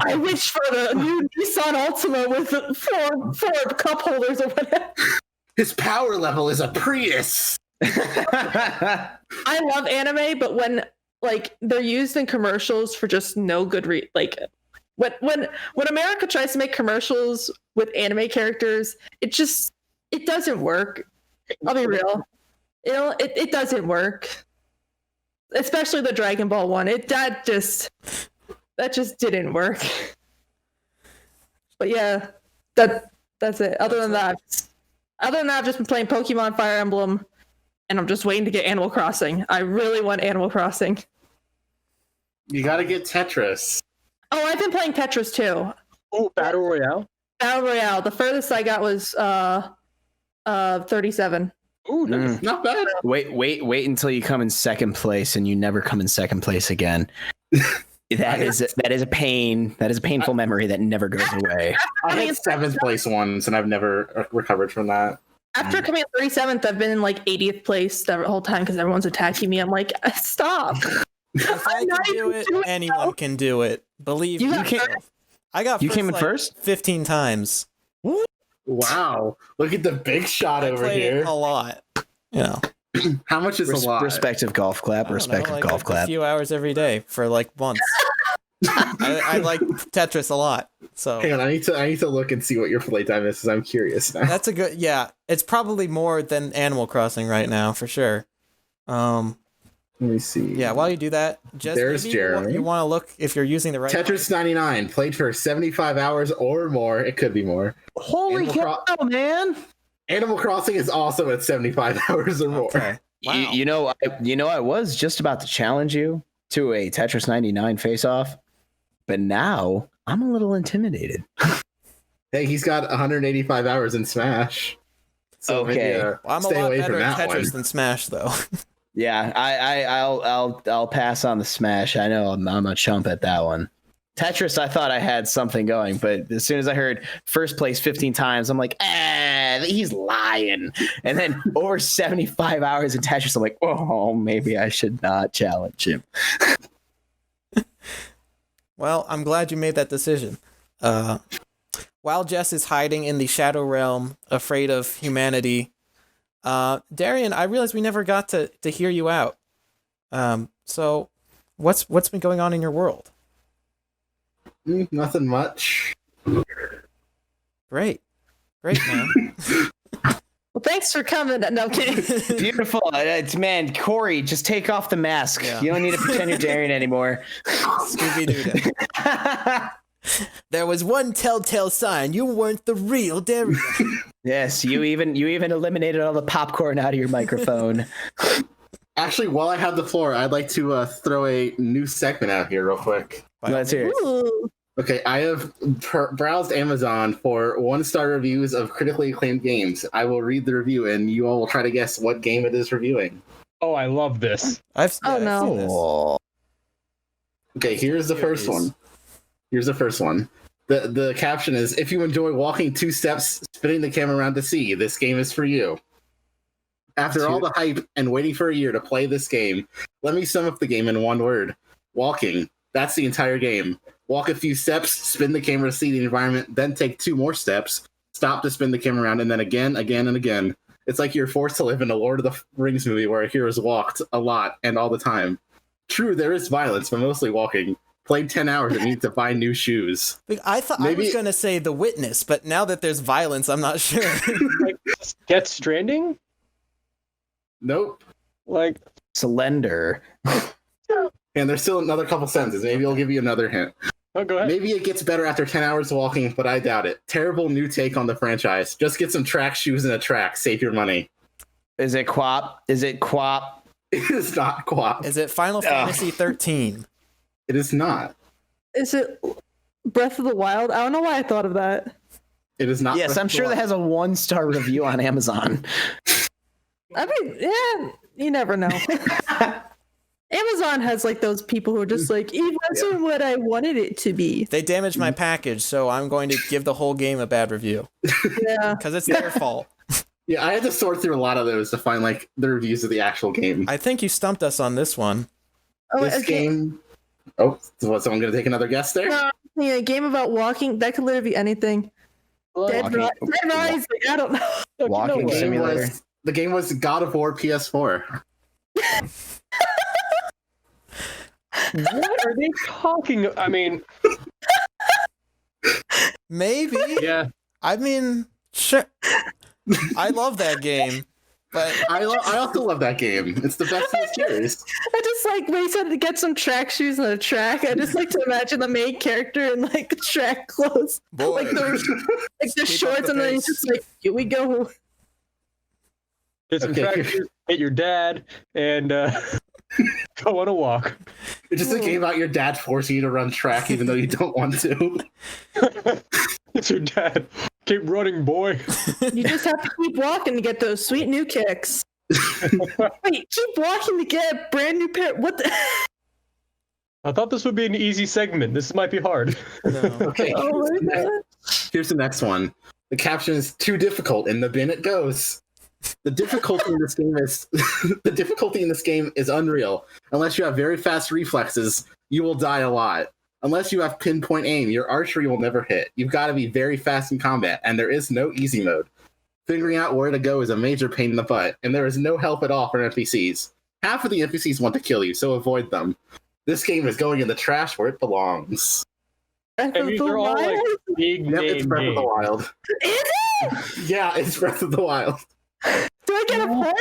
I wish for the new Nissan Altima with the four cup holders or whatever. His power level is a Prius. I love anime, but when like they're used in commercials for just no good when America tries to make commercials with anime characters, it doesn't work. I'll be real. It doesn't work. Especially the Dragon Ball one. That just didn't work. But yeah, that's it. Other than that, I've just been playing Pokemon Fire Emblem, and I'm just waiting to get Animal Crossing. I really want Animal Crossing. You gotta get Tetris. Oh, I've been playing Tetris too. Oh, Battle Royale. Battle Royale. The furthest I got was 37. Ooh, nice. Not bad. Wait until you come in second place and you never come in second place again. That is a pain. That is a painful memory that never goes away. I had 7th place once, and I've never recovered from that. After coming in 37th, I've been in like 80th place the whole time because everyone's attacking me. I'm like, stop. If I can do it, anyone can do it. Believe me. I got. You came in first 15 times. Wow! Look at the big shot over here. A lot. You know. How much is a lot? Respective golf clap. Golf clap. A few hours every day for like months. I like Tetris a lot. So hang on, I need to look and see what your playtime is. I'm curious now. That's a good. Yeah, it's probably more than Animal Crossing right now for sure. Let me see. Yeah, while you do that, just there's Jeremy. You want to look if you're using the right. Tetris 99 played for 75 hours or more. It could be more. Holy cow, man! Animal Crossing is also at 75 hours or more. Okay. Wow. You know, I was just about to challenge you to a Tetris 99 face-off, but now I'm a little intimidated. Hey, he's got 185 hours in Smash. So okay, maybe, well, I'm stay a lot away better from at that Tetris one. than Smash, though. Yeah, I'll pass on the Smash. I know I'm a chump at that one. Tetris, I thought I had something going, but as soon as I heard first place 15 times, I'm like, he's lying. And then over 75 hours in Tetris, I'm like, oh, maybe I should not challenge him. Well, I'm glad you made that decision. While Jess is hiding in the Shadow Realm, afraid of humanity, Darian, I realized we never got to hear you out. So what's been going on in your world? Nothing much. Great, man. Well, thanks for coming. No, I'm kidding. Beautiful. Man, Corey, just take off the mask. Yeah. You don't need to pretend you're Darian anymore. Scooby-Doo. There was one telltale sign. You weren't the real Darian. Yes, you even eliminated all the popcorn out of your microphone. Actually, while I have the floor, I'd like to throw a new segment out here real quick. Let's hear it. Ooh. Okay, I have browsed Amazon for 1-star reviews of critically acclaimed games. I will read the review, and you all will try to guess what game it is reviewing. Oh, I love this. I've seen this. Oh. Okay, here's the first one. The caption is, if you enjoy walking 2 steps, spinning the camera around to see, this game is for you. After all the hype and waiting for a year to play this game, let me sum up the game in one word. Walking. That's the entire game. Walk a few steps, spin the camera to see the environment, then take 2 more steps, stop to spin the camera around, and then again, and again. It's like you're forced to live in a Lord of the Rings movie where heroes walked a lot and all the time. True, there is violence, but mostly walking. Played 10 hours and need to buy new shoes. I thought I was going to say The Witness, but now that there's violence, I'm not sure. Like, Death Stranding? Nope. Like, Slender. And there's still another couple sentences. Maybe I'll give you another hint. oh, go ahead. Maybe it gets better after 10 hours walking, but I doubt it. Terrible new take on the franchise. Just get some track shoes and a track. Save your money. Is it Quap? It is not co-op. Is it Final Fantasy 13? It is not. Is it Breath of the Wild? I don't know why I thought of that. It is not. Yes, I'm sure that has a 1-star review on Amazon. I mean, yeah, you never know. Amazon has like those people who are just like, it wasn't what I wanted it to be. They damaged my package, so I'm going to give the whole game a bad review. Yeah. Because it's their fault. Yeah, I had to sort through a lot of those to find like the reviews of the actual game. I think you stumped us on this one. Oh, This game. Oh, so someone gonna take another guess there? Yeah, a game about walking. That could literally be anything. Dead Rising. I don't know. Walking No way. simulator. The game was God of War PS4. What are they talking? I mean, Maybe. yeah. I mean, sure. I love that game, but I also love that game. It's the best in the series. I just like when he said to get some track shoes and a track. I just like to imagine the main character in like track clothes, boy, like the Keep up shorts, the and then he's pace. just like, "Here we go." Get some Okay. tractors, hit your dad, and go on a walk. It's just a game about your dad forcing you to run track even though you don't want to. It's your dad. Keep running, boy. You just have to keep walking to get those sweet new kicks. Wait, keep walking to get a brand new pair. What the? I thought this would be an easy segment. This might be hard. no. Okay, Oh my god! here's the next one. The caption is too difficult, and the bin it goes. The difficulty in this game is unreal. Unless you have very fast reflexes, you will die a lot. Unless you have pinpoint aim, your archery will never hit. You've got to be very fast in combat, and there is no easy mode. Figuring out where to go is a major pain in the butt, and there is no help at all for NPCs. Half of the NPCs want to kill you, so avoid them. This game is going in the trash where it belongs. Breath I of mean, the they're all like Wild? big Yep, it's name Breath of the games. Wild. Is it? Yeah, it's Breath of the Wild. Do I get a point?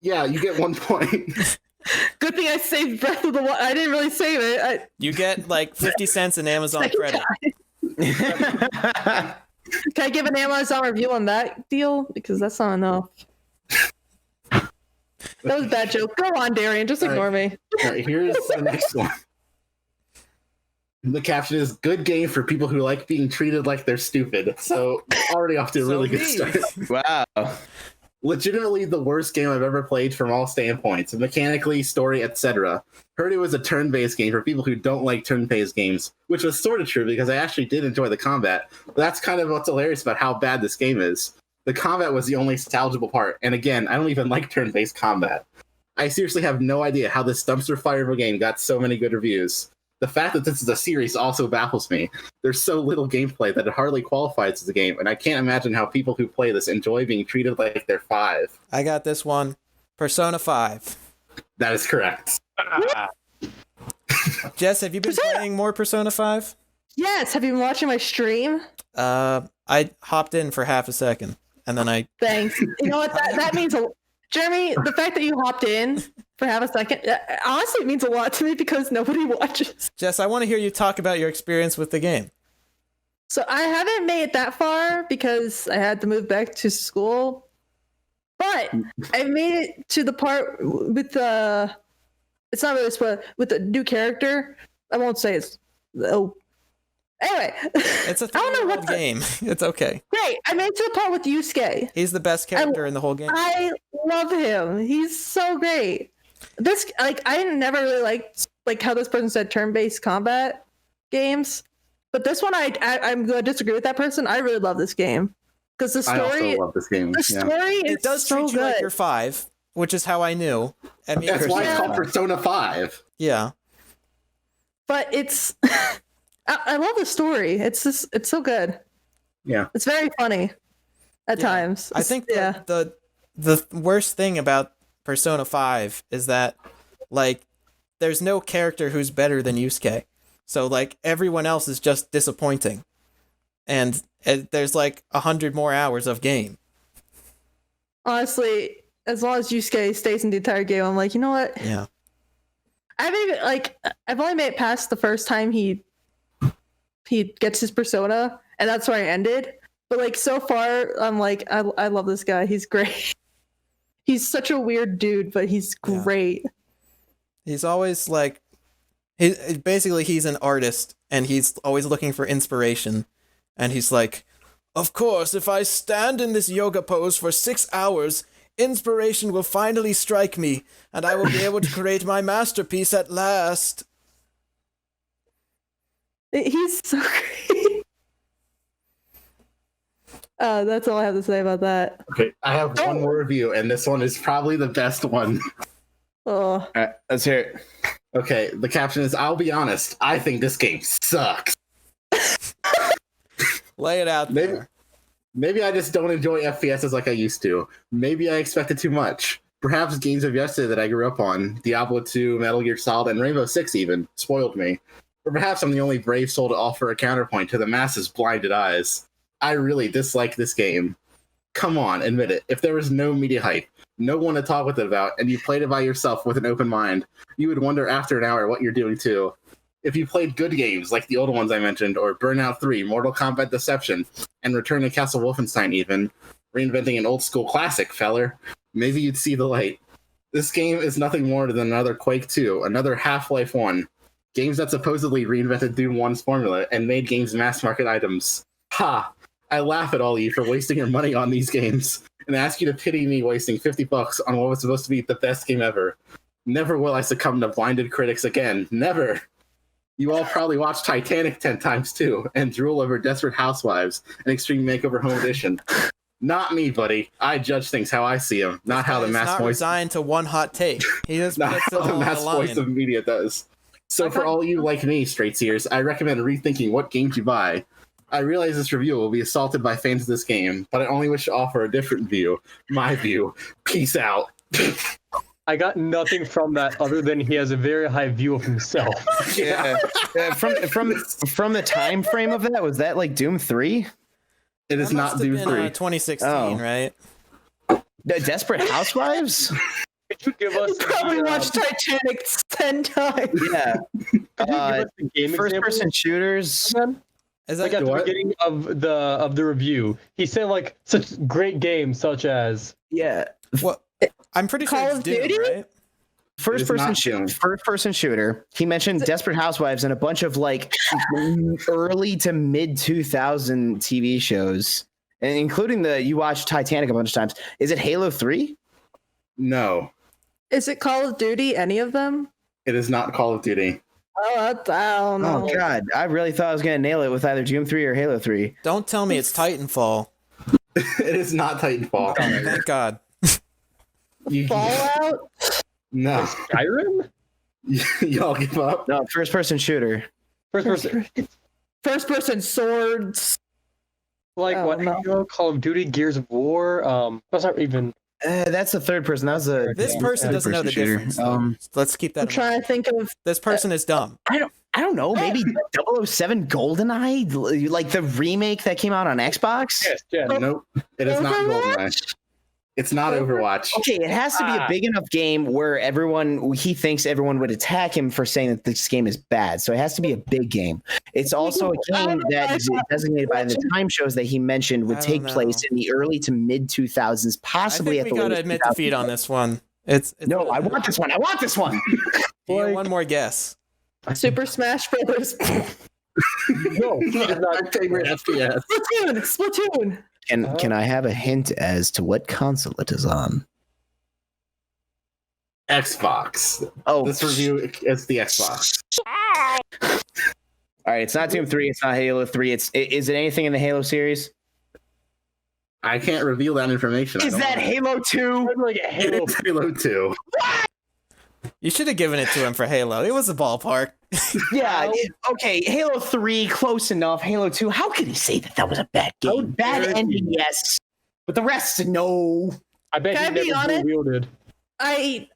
Yeah, you get 1 point. Good thing I saved Breath of the Wild. I didn't really save it. You get like 50 cents in Amazon Second credit. Can I give an Amazon review on that deal? Because that's not enough. That was a bad joke. Go on, Darian. Just ignore me. All right, here's the next one. The caption is "Good game for people who like being treated like they're stupid." So already off to a really good start. Wow. Legitimately the worst game I've ever played from all standpoints, mechanically, story, etc. Heard it was a turn-based game for people who don't like turn-based games, which was sort of true because I actually did enjoy the combat. But that's kind of what's hilarious about how bad this game is. The combat was the only salvageable part, and again, I don't even like turn-based combat. I seriously have no idea how this dumpster fire of a game got so many good reviews. The fact that this is a series also baffles me. There's so little gameplay that it hardly qualifies as a game, and I can't imagine how people who play this enjoy being treated like they're 5. I got this one. Persona 5. That is correct. Jess, have you been playing more Persona 5? Yes. Have you been watching my stream? I hopped in for half a second, and then I... Thanks. You know what? That means a Jeremy, the fact that you hopped in for half a second, honestly, it means a lot to me because nobody watches. Jess, I want to hear you talk about your experience with the game. So I haven't made it that far because I had to move back to school. But I made it to the part with the... It's not really spoiled. With the new character. I won't say it's... Oh. Anyway. It's a I don't know what 3-year-old game. It's okay. Great. I made it to the part with Yusuke. He's the best character in the whole game. I love him. He's so great. This, like, I never really liked, like, how this person said turn-based combat games. But this one, I'm going to disagree with that person. I really love this game. Because the I story... also love this game. The Yeah. story is It does so treat you good. like you're 5, which is how I knew. I mean, That's why it's Yeah. called Persona 5. yeah. But it's... I love the story. It's so good. Yeah. It's very funny at Yeah. times. I think yeah. the worst thing about Persona 5 is that, like, there's no character who's better than Yusuke. So, like, everyone else is just disappointing. And there's, like, 100 more hours of game. Honestly, as long as Yusuke stays in the entire game, I'm like, you know what? Yeah. I've only made it past the first time he gets his persona, and that's where I ended. But like so far, I'm like, I love this guy. He's great. He's such a weird dude, but he's Yeah. great. He's always, like... Basically, he's an artist, and he's always looking for inspiration. And he's like, Of course, if I stand in this yoga pose for 6 hours, inspiration will finally strike me, and I will be able to create my masterpiece at last. He's so great. That's all I have to say about that. Okay, I have one more review, and this one is probably the best one. Oh, All right, let's hear it. Okay, the caption is, I'll be honest, I think this game sucks. Lay it out there. Maybe I just don't enjoy FPSs like I used to. Maybe I expected too much. Perhaps games of yesterday that I grew up on, Diablo 2, Metal Gear Solid, and Rainbow Six even, spoiled me. Or perhaps I'm the only brave soul to offer a counterpoint to the masses' blinded eyes. I really dislike this game. Come on, admit it. If there was no media hype, no one to talk with it about, and you played it by yourself with an open mind, you would wonder after an hour what you're doing too. If you played good games like the old ones I mentioned, or Burnout 3, Mortal Kombat Deception, and Return to Castle Wolfenstein even, reinventing an old school classic, feller, maybe you'd see the light. This game is nothing more than another Quake 2, another Half-Life 1, games that supposedly reinvented Doom 1's formula and made games mass market items. Ha! I laugh at all of you for wasting your money on these games, and ask you to pity me wasting $50 on what was supposed to be the best game ever. Never will I succumb to blinded critics again. Never! You all probably watched Titanic 10 times too, and drool over Desperate Housewives and Extreme Makeover Home Edition. Not me, buddy. I judge things how I see them, not how the He's mass not voice. resigned to one hot take. He just Not puts it how the all on mass the voice of line. media does. So for all you like me, straight seers, I recommend rethinking what games you buy. I realize this review will be assaulted by fans of this game, but I only wish to offer a different view. My view. Peace out. I got nothing from that other than he has a very high view of himself. Yeah. From the time frame of that, was that like Doom 3? It is That not must have Doom been, 3. 2016, Oh. right? The Desperate Housewives? Could you give us probably the, watched Titanic 10 times. Yeah. could you give us the game First example person shooters. again? Is Like that at the What? beginning of the review, he said like such great games such as Yeah. what? I'm pretty sure Call it's of Doom, Duty? right? First not Doom. person shooter. He mentioned Desperate Housewives and a bunch of like early to mid 2000 TV shows, and including you watched Titanic a bunch of times. Is it Halo 3? No, Is it Call of Duty? Any of them? it is not Call of Duty. Oh, I don't know. Oh god, I really thought I was gonna nail it with either Doom 3 or Halo 3. Don't tell me it's Titanfall. It is not Titanfall. Thank God. Fallout? No. Skyrim? Y'all give up? No, first person shooter. First person, First person swords. like Oh, what? no. Halo, Call of Duty, Gears of War. That's not even. That's the third person. That was a This person doesn't know the third-person shooter. difference. though. Let's keep that I'm in mind. trying to think of. This person is dumb. I don't know. Maybe 007 GoldenEye, like the remake that came out on Xbox. Yes, yeah. Nope. It is not Overwatch? GoldenEye. It's not Overwatch. Okay, it has to be a big enough game where he thinks everyone would attack him for saying that this game is bad. So it has to be a big game. It's also a game that is designated by the time shows that he mentioned would I take don't place in the early to mid 2000s, I possibly think at we the gotta late admit defeat 2000s. on this one. It's No, I want this one. I want this one. You get one more guess. Super Smash Brothers. No, it's My not. favorite FPS. Splatoon. Can I have a hint as to what console it is on? Xbox. Oh, This review is the Xbox. all right. It's not Doom 3. It's not Halo 3. Is it anything in the Halo series? I can't reveal that information. I Is don't that know. Halo 2? Like a Halo. It's Halo 2. You should have given it to him for Halo. It was a ballpark. Yeah. Okay. Halo 3, close enough. Halo 2. How could he say that was a bad game? Bad dare ending, yes. But the rest, no. I bet Can he I be never honest? wielded. I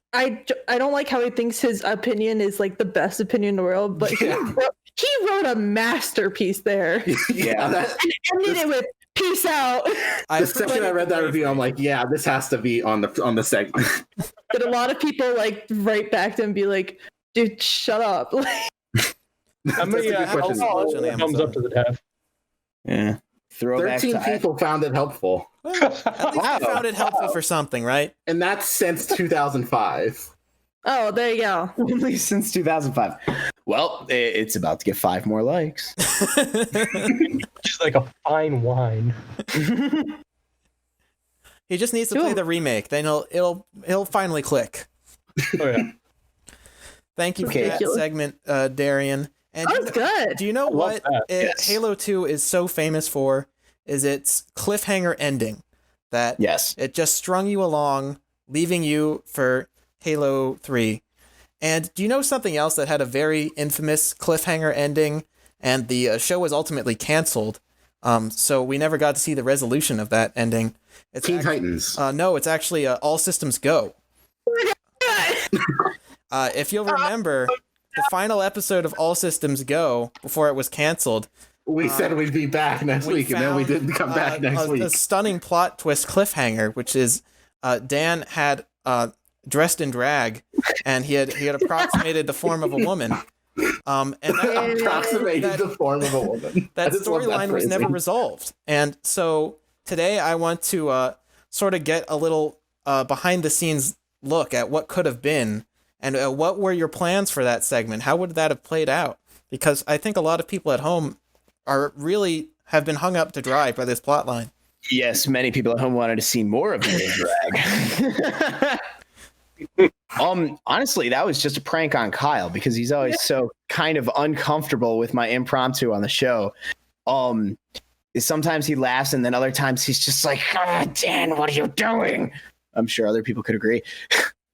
don't like how he thinks his opinion is like the best opinion in the world, but he wrote a masterpiece there. Yeah. That, And ended it with "Peace out." the second I read that review, I'm like, yeah, this has to be on the segment. But a lot of people like write back to him and be like, "Dude, shut up." How many That's a good question. watch on thumbs Amazon. up does it have? Yeah. Throwback 13 people found it helpful. Well, at least you found it helpful for something, right? And that's since 2005. Oh, there you go. Only since 2005. Well, it's about to get 5 more likes. She's like a fine wine. He just needs to play the remake. Then he'll finally click. Oh yeah. Thank you for Okay. that segment, Darian. And That was good. do you know what Yes. Halo 2 is so famous for? Is its cliffhanger ending. That Yes. it just strung you along, leaving you for Halo 3. And do you know something else that had a very infamous cliffhanger ending? And the show was ultimately canceled. So we never got to see the resolution of that ending. It's Teen Titans. no, it's actually All Systems Go. If you'll remember, the final episode of All Systems Go, before it was canceled, We said we'd be back next week, and then we didn't come back next week. A stunning plot twist cliffhanger, which is Dan had dressed in drag, and he had approximated the form of a woman. And that, Approximated the form of a woman. that I just love storyline was phrasing. never resolved. And so today I want to sort of get a little behind the scenes look at what could have been, and what were your plans for that segment? How would that have played out? Because I think a lot of people at home have been hung up to dry by this plot line. Yes, many people at home wanted to see more of the drag. Honestly, that was just a prank on Kyle because he's always so kind of uncomfortable with my impromptu on the show. Sometimes he laughs, and then other times he's just like, Dan, what are you doing? I'm sure other people could agree.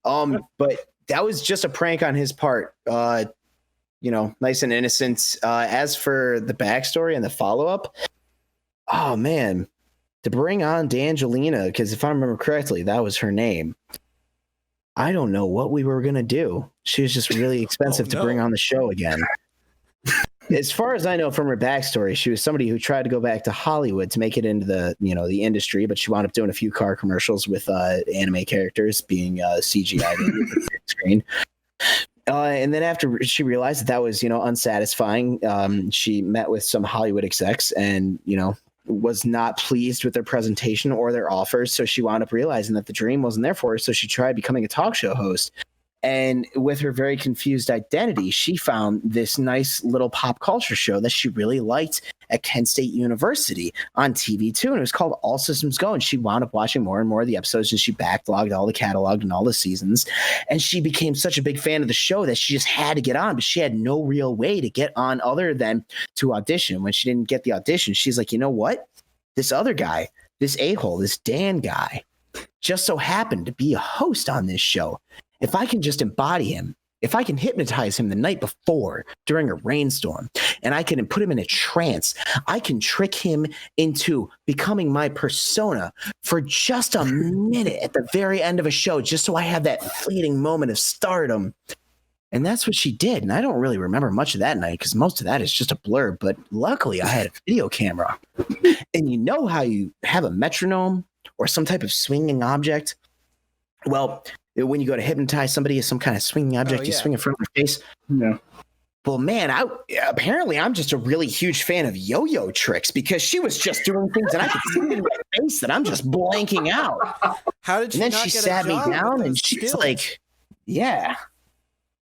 But that was just a prank on his part. Nice and innocent. As for the backstory and the follow-up, oh man, to bring on D'Angelina, because if I remember correctly, that was her name. I don't know what we were gonna do. She was just really expensive to bring on the show again. As far as I know from her backstory, she was somebody who tried to go back to Hollywood to make it into the industry, but she wound up doing a few car commercials with anime characters being CGI on the screen. And then after she realized that was, unsatisfying, she met with some Hollywood execs and, was not pleased with their presentation or their offers. So she wound up realizing that the dream wasn't there for her. So she tried becoming a talk show host. And with her very confused identity, she found this nice little pop culture show that she really liked at Kent State University on TV too. And it was called All Systems Go. And she wound up watching more and more of the episodes, and she backlogged all the catalog and all the seasons. And she became such a big fan of the show that she just had to get on, but she had no real way to get on other than to audition. When she didn't get the audition, she's like, you know what? This other guy, this a-hole, this Dan guy, just so happened to be a host on this show. If I can just embody him, if I can hypnotize him the night before during a rainstorm, and I can put him in a trance, I can trick him into becoming my persona for just a minute at the very end of a show, just so I have that fleeting moment of stardom. And that's what she did. And I don't really remember much of that night because most of that is just a blur. But luckily, I had a video camera. And you know how you have a metronome or some type of swinging object? Well, when you go to hypnotize somebody as some kind of swinging object, you swing in front of their face. Yeah. Well, man, apparently I'm just a really huge fan of yo-yo tricks because she was just doing things and I could see in my face that I'm just blanking out. How did she? And then she sat me down and she's like, yeah.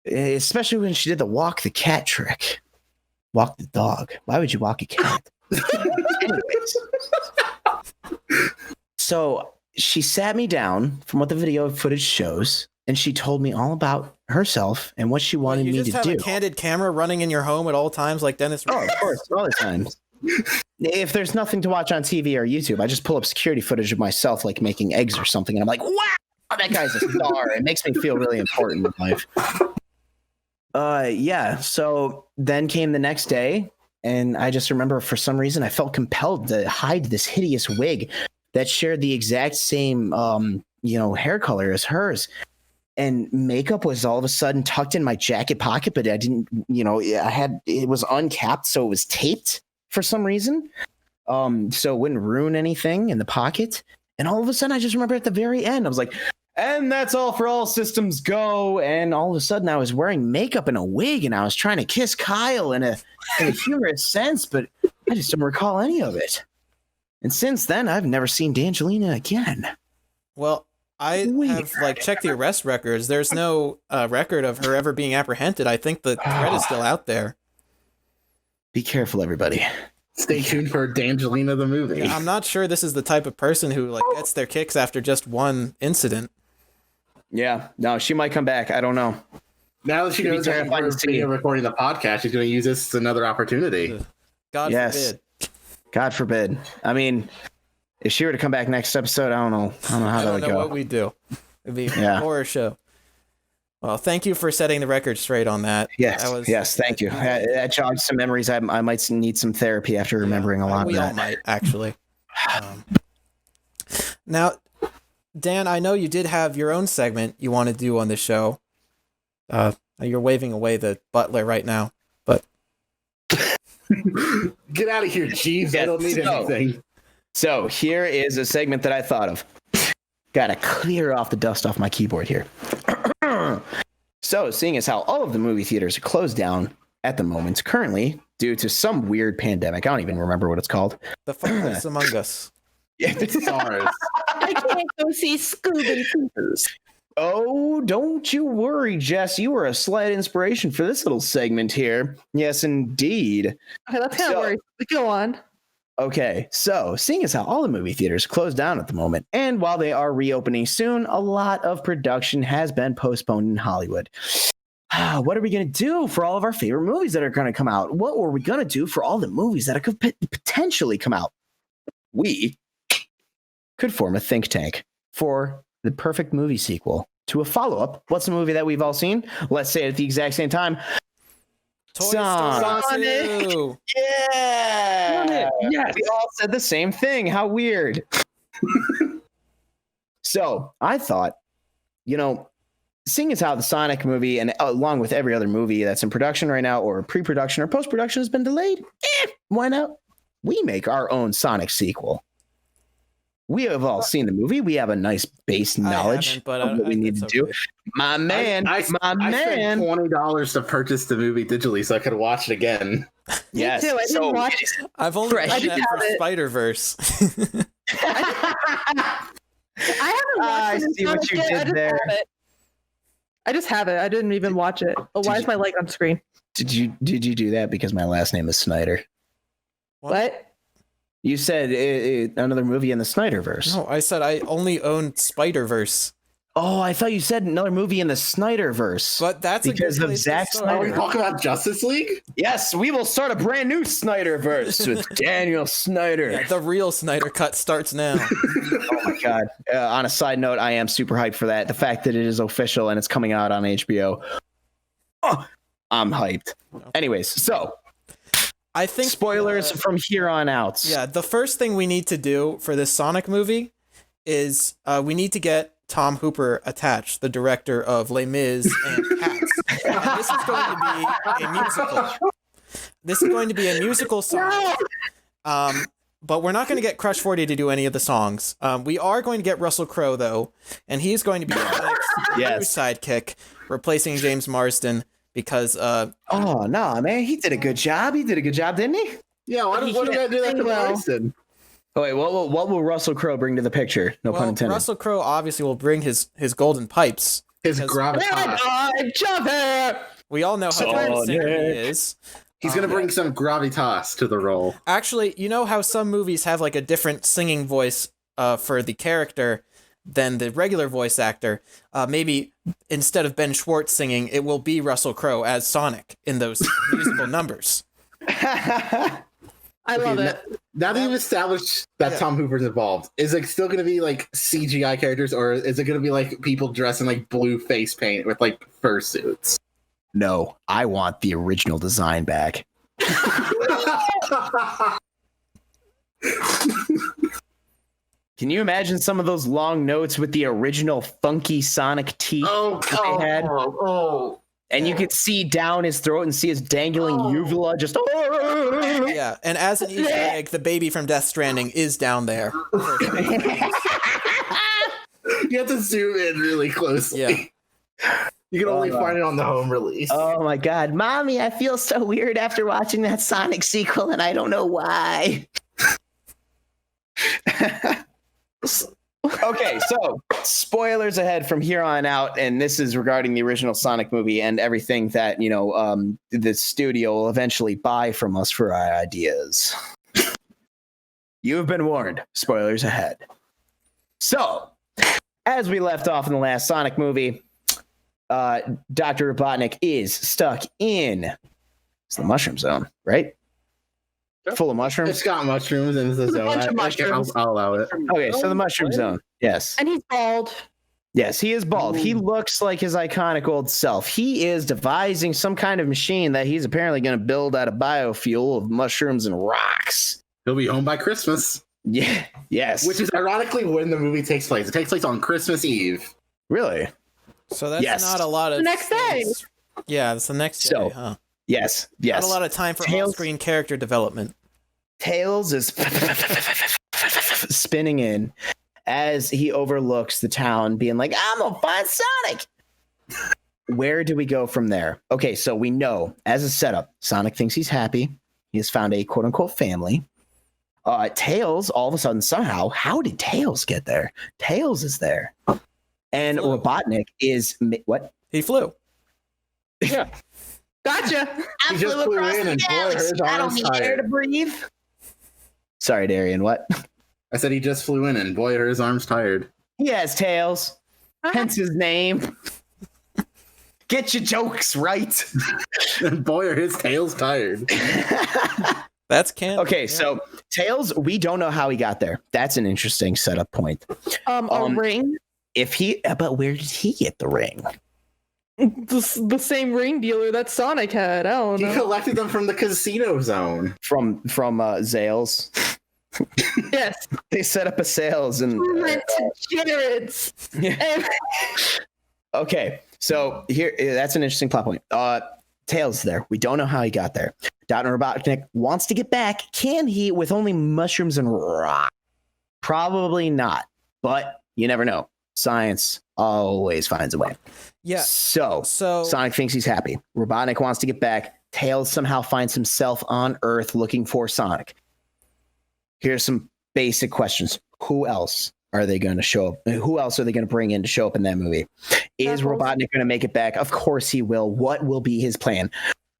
Especially when she did the walk the cat trick. Walk the dog. Why would you walk a cat? Anyways. So she sat me down from what the video footage shows, and she told me all about herself and what she wanted me to do. You just have a candid camera running in your home at all times like Dennis Oh, of course, all the times. If there's nothing to watch on TV or YouTube, I just pull up security footage of myself like making eggs or something, and I'm like, wow, that guy's a star. It makes me feel really important in life. Yeah, so then came the next day, and I just remember for some reason I felt compelled to hide this hideous wig that shared the exact same hair color as hers. And makeup was all of a sudden tucked in my jacket pocket, but I didn't, it was uncapped, so it was taped for some reason. So it wouldn't ruin anything in the pocket. And all of a sudden I just remember at the very end, I was like, and that's all for All Systems Go. And all of a sudden I was wearing makeup and a wig, and I was trying to kiss Kyle in a humorous sense, but I just don't recall any of it. And since then, I've never seen D'Angelina again. Well, I have checked the arrest records. There's no record of her ever being apprehended. I think the threat is still out there. Be careful, everybody. Stay tuned for Dangelina the movie. Yeah, I'm not sure this is the type of person who like gets their kicks after just one incident. Yeah, no, she might come back. I don't know. Now that she knows that we're recording the podcast, she's going to use this as another opportunity. God forbid. God forbid. I mean, if she were to come back next episode, I don't know how that would go. I don't know what we'd do. It'd be a horror show. Well, thank you for setting the record straight on that. Yes, thank you. That jogged some memories. I might need some therapy after remembering a lot of that. We all might, actually. Now, Dan, I know you did have your own segment you want to do on the show. You're waving away the butler right now, but get out of here, Jeeves. I don't need anything. So here is a segment that I thought of. Gotta clear off the dust off my keyboard here. So, seeing as how all of the movie theaters are closed down at the moment, currently, due to some weird pandemic, I don't even remember what it's called. The Fungus Among Us. Yeah, it's SARS. I can't go see Scooby Troopers. Oh, don't you worry, Jess. You were a slight inspiration for this little segment here. Yes, indeed. Okay, that's kind of worrisome. Go on. Okay, so seeing as how all the movie theaters are closed down at the moment, and while they are reopening soon, a lot of production has been postponed in Hollywood. What are we going to do for all of our favorite movies that are going to come out? What were we going to do for all the movies that could potentially come out? We could form a think tank for the perfect movie sequel to a follow-up. What's the movie that we've all seen? Let's say it at the exact same time. Toy Story 2. Yeah. Yes. We all said the same thing. How weird. So I thought, seeing as how the Sonic movie, and along with every other movie that's in production right now or pre-production or post-production has been delayed, why not? We make our own Sonic sequel. We have all seen the movie. We have a nice base knowledge of what we need to do. My man, I spent $20 to purchase the movie digitally so I could watch it again. Yes. Me too. I didn't watch it. I've only done that for Spider-Verse. I haven't watched it. I see what you did there. I just have it. I didn't even watch it. Oh, why is my leg on screen? Did you do that because my last name is Snyder? What? You said another movie in the Snyderverse. No, I said I only own Spider-Verse. Oh, I thought you said another movie in the Snyderverse. But that's because of Zack Snyder. Are we talking about Justice League? Yes, we will start a brand new Snyderverse with Daniel Snyder. Yeah, the real Snyder cut starts now. Oh my god! On a side note, I am super hyped for that. The fact that it is official and it's coming out on HBO. Oh, I'm hyped. Anyways, so. I think spoilers from here on out. Yeah, the first thing we need to do for this Sonic movie is we need to get Tom Hooper attached, the director of Les Mis and Cats. This is going to be a musical. This is going to be a musical song. But we're not going to get Crush 40 to do any of the songs. We are going to get Russell Crowe, though, and he's going to be the next sidekick, replacing James Marsden. Because oh no, man, he did a good job. He did a good job, didn't he? Yeah, what did I do that to Marsden? Oh wait, what will Russell Crowe bring to the picture? No pun intended. Russell Crowe obviously will bring his golden pipes. His gravitas. We all know how good a singer he is. He's gonna bring some gravitas to the role. Actually, you know how some movies have like a different singing voice for the character than the regular voice actor. Maybe instead of Ben Schwartz singing, it will be Russell Crowe as Sonic in those musical numbers. I love it. Now that you've established that Tom Hooper's involved, is it still going to be like CGI characters, or is it going to be like people dressed in like blue face paint with like fursuits? No, I want the original design back. Can you imagine some of those long notes with the original funky Sonic teeth that they had? And you could see down his throat and see his dangling uvula just. Yeah, and as an Easter egg, the baby from Death Stranding is down there. You have to zoom in really closely. Yeah. You can only find it on the home release. Oh my god, Mommy, I feel so weird after watching that Sonic sequel, and I don't know why. Okay, so spoilers ahead from here on out, and this is regarding the original Sonic movie and everything that the studio will eventually buy from us for our ideas. You have been warned. Spoilers ahead. So, as we left off in the last Sonic movie, Dr. Robotnik is stuck in the mushroom zone, right? Yep. Full of mushrooms. It's got mushrooms in the zone. bunch of mushrooms. I'll allow it. Okay, so the mushroom zone. Yes. And he's bald. Yes, he is bald. He looks like his iconic old self. He is devising some kind of machine that he's apparently going to build out of biofuel of mushrooms and rocks. He'll be home by Christmas. Yeah. Yes. Which is ironically when the movie takes place. It takes place on Christmas Eve. really? So that's Yes. not a lot of The next day. Yeah, it's the next So, day, huh? Yes. Yes. Not a lot of time for Tails- on-screen character development. Tails is spinning in as he overlooks the town, being like, I'm gonna find Sonic. Where do we go from there? Okay, so we know as a setup, Sonic thinks he's happy. He has found a quote unquote family. Tails, all of a sudden, somehow, how did Tails get there? Tails is there. And Flew. Robotnik is what? He flew. Yeah. Gotcha. He just flew in and boy, his arms tired. breathe. Sorry, Darian, what? I said he just flew in and boy, are his arms tired. He has tails. Hence his name. Get your jokes right. And boy, are his tails tired. That's canon. Okay, Yeah. so Tails, we don't know how he got there. That's an interesting setup point. A ring. But where did he get the ring? The same ring dealer that Sonic had. I don't He know. collected them from the casino zone. From Zales. Yes. They set up a sales and We went to Jared's. And okay, so here that's an interesting plot point. Tails there. We don't know how he got there. Dr. Robotnik wants to get back. Can he with only mushrooms and rock? Probably not. But you never know. Science always finds a way. Yeah. So So Sonic thinks he's happy. Robotnik wants to get back. Tails somehow finds himself on Earth looking for Sonic. Here's some basic questions. Who else are they going to show up? Who else are they going to bring in to show up in that movie? Is Knuckles. Robotnik going to make it back? Of course he will. What will be his plan?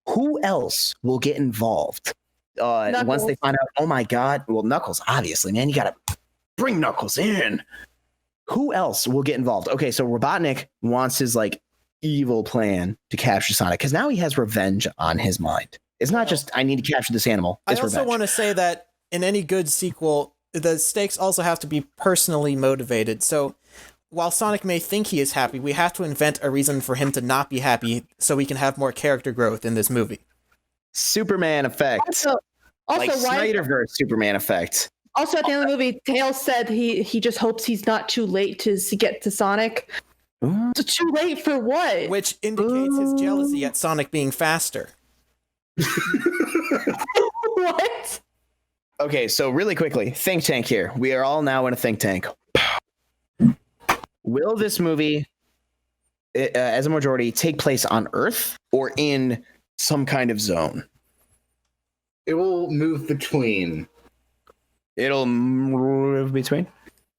Who else will get involved? Once Knuckles. they find out, oh my God. Well, Knuckles, obviously, man. You got to bring Knuckles in. Who else will get involved? Okay, so Robotnik wants his like evil plan to capture Sonic because now he has revenge on his mind. It's not just I need to capture this animal. I It's also revenge. want to say that in any good sequel, the stakes also have to be personally motivated. So while Sonic may think he is happy, we have to invent a reason for him to not be happy so we can have more character growth in this movie. Superman effect. also Like why? Snyderverse Superman effect. Also, at the end of the movie, Tails said he just hopes he's not too late to get to Sonic. So too late for what? Which indicates his jealousy at Sonic being faster. What? Okay, so really quickly, think tank here. We are all now in a think tank. Will this movie, as a majority, take place on Earth or in some kind of zone? It will move between. It'll move between.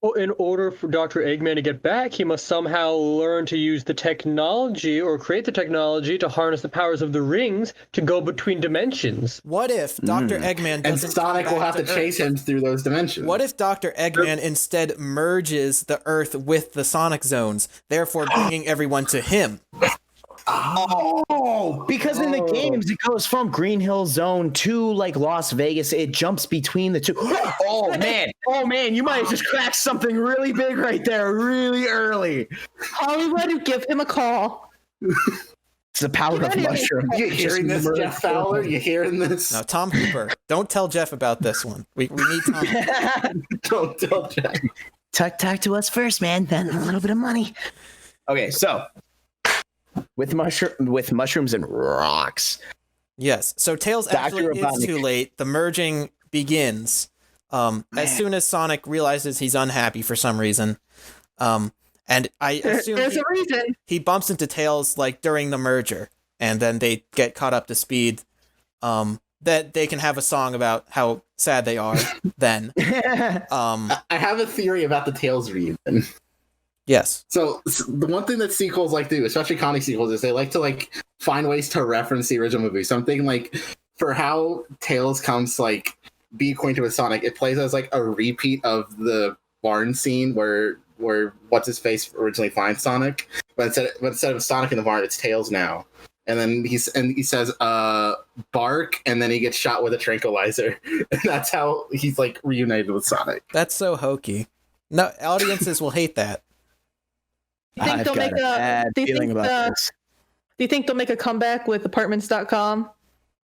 Well, in order for Dr. Eggman to get back, he must somehow learn to use the technology or create the technology to harness the powers of the rings to go between dimensions. What if Dr. Eggman And doesn't Sonic come will back have to Earth? chase him through those dimensions. What if Dr. Eggman instead merges the Earth with the Sonic zones, therefore bringing everyone to him? Oh, because in the games it goes from Green Hill Zone to like Las Vegas. It jumps between the two. Oh man, you might have just cracked something really big right there, really early. Hollywood, give him a call. It's the power of mushrooms. You hearing this, Jeff Fowler? You hearing this? Now, Tom Hooper, don't tell Jeff about this one. We need Tom. Don't tell Jack. Talk to us first, man. Then a little bit of money. Okay, so with mushrooms and rocks. Yes. So Tails Dr. actually is Robotnik. too late. The merging begins as soon as Sonic realizes he's unhappy for some reason. And I assume There's a reason. he bumps into Tails like during the merger, and then they get caught up to speed. That they can have a song about how sad they are then. I have a theory about the Tails reason. Yes. So the one thing that sequels like do, especially comic sequels, is they like to like find ways to reference the original movie. So I'm thinking like for how Tails comes to like be acquainted with Sonic, it plays as like a repeat of the barn scene where what's his face originally finds Sonic, but instead of Sonic in the barn, it's Tails now. And then he says bark, and then he gets shot with a tranquilizer, and that's how he's like reunited with Sonic. That's so hokey. No, audiences will hate that. Do you think I've they'll got make a bad feeling about this. Do you think they'll make a comeback with apartments.com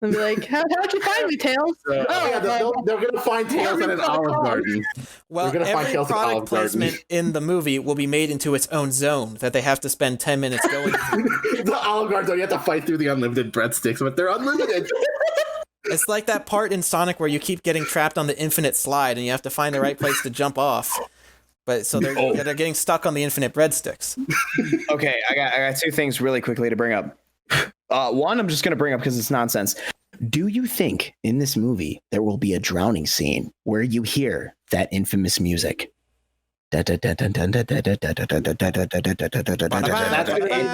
and be like, how'd you find me, Tails? They're gonna find Tails at an Olive Garden. Well, They're gonna find every Tails at product Olive Garden. placement in the movie will be made into its own zone that they have to spend 10 minutes going through. The Olive Garden, you have to fight through the unlimited breadsticks, but they're unlimited. It's like that part in Sonic where you keep getting trapped on the infinite slide and you have to find the right place to jump off. But so they're getting stuck on the infinite breadsticks. Okay, I got two things really quickly to bring up. One, I'm just going to bring up because it's nonsense. Do you think in this movie there will be a drowning scene where you hear that infamous music? That's gonna end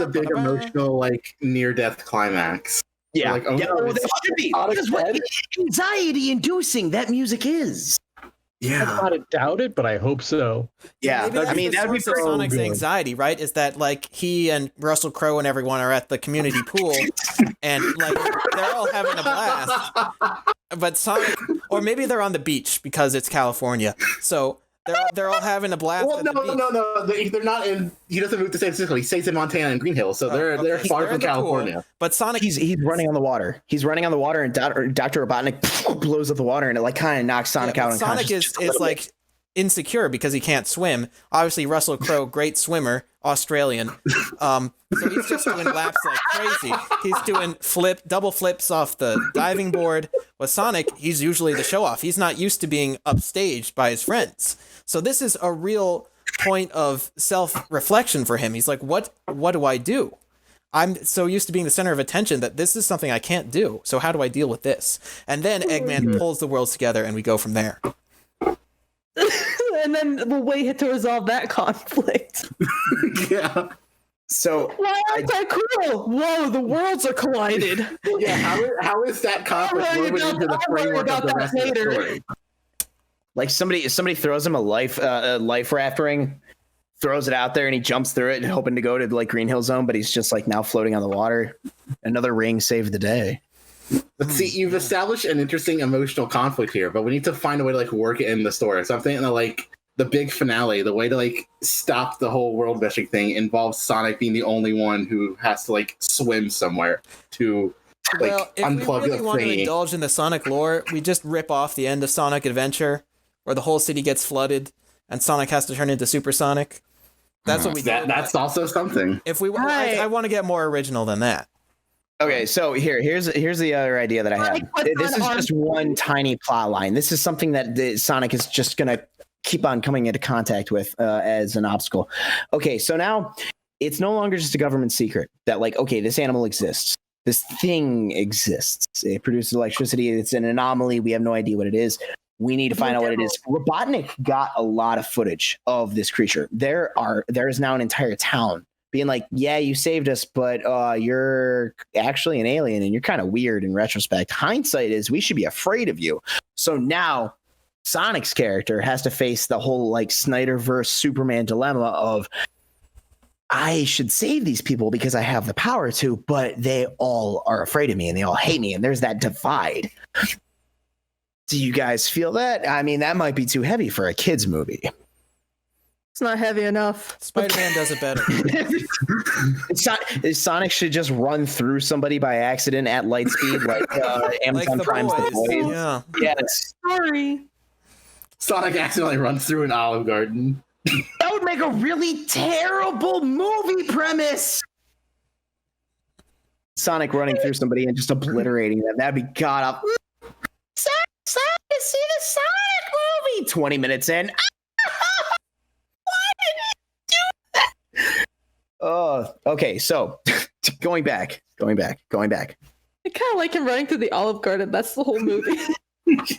the big emotional, like near-death climax. Yeah, Like, oh, yeah, no, well, there should be. Because what anxiety-inducing that music is. I Yeah. gotta doubt it, but I hope so. Yeah, Maybe I mean that's that would be the source of so Sonic's good. anxiety, right? Is that like he and Russell Crowe and everyone are at the community pool and like they're all having a blast. But Sonic, or maybe they're on the beach because it's California. So they're all having a blast. Well, at the beach. no. They're not in. He doesn't move to San Francisco. He stays in Montana and Green Hills, so they're Okay. far They're from in the pool, California. But Sonic, He's running on the water. He's running on the water, and Dr. Robotnik blows up the water, and it like kind of knocks Sonic yeah, out. but Sonic is like insecure because he can't swim. Obviously, Russell Crowe, great swimmer, Australian. So he's just doing laps like crazy. He's doing double flips off the diving board. With Sonic, he's usually the show off. He's not used to being upstaged by his friends. So this is a real point of self-reflection for him. He's like, what do I do? I'm so used to being the center of attention that this is something I can't do. So how do I deal with this? And then Eggman pulls the worlds together and we go from there. And then we'll wait to resolve that conflict. Yeah. So Why aren't I cool? Whoa, the worlds are collided. Yeah. How is that conflict I'll worry woven into the about- I'll worry framework of about the that rest of the later. story? like somebody throws him a life raft ring, throws it out there, and he jumps through it, hoping to go to like Green Hill Zone, but he's just like now floating on the water. Another ring saved the day. But see, you've established an interesting emotional conflict here, but we need to find a way to like work it in the story. So I'm thinking that like the big finale, the way to like stop the whole world meshing thing involves Sonic being the only one who has to like swim somewhere to like Well, if unplug we really the want to thingy. indulge in the Sonic lore, we just rip off the end of Sonic Adventure, where the whole city gets flooded and Sonic has to turn into Super Sonic. That's what we do. That's also something. If we, Right. I want to get more original than that. Okay, so here's the other idea that I have. This is just one tiny plot line. This is something that Sonic is just gonna keep on coming into contact with as an obstacle. Okay, so now it's no longer just a government secret that like, okay, this animal exists. This thing exists. It produces electricity. It's an anomaly. We have no idea what it is. We need to find out what it is. Robotnik got a lot of footage of this creature. There is now an entire town being like, yeah, you saved us, but you're actually an alien and you're kind of weird in retrospect. Hindsight is we should be afraid of you. So now Sonic's character has to face the whole like Snyderverse Superman dilemma of I should save these people because I have the power to, but they all are afraid of me and they all hate me. And there's that divide. Do you guys feel that? I mean, that might be too heavy for a kid's movie. It's not heavy enough. Spider-Man does it better. Sonic should just run through somebody by accident at light speed, like Amazon the Prime's The boys. Boys. Yeah. Yes. Sorry. Sonic accidentally runs through an Olive Garden. That would make a really terrible movie premise. Sonic running through somebody and just obliterating them. That'd be god up. Sonic, see the Sonic movie. 20 minutes in. Why did he do that? Oh, okay. So going back. I kind of like him running through the Olive Garden. That's the whole movie.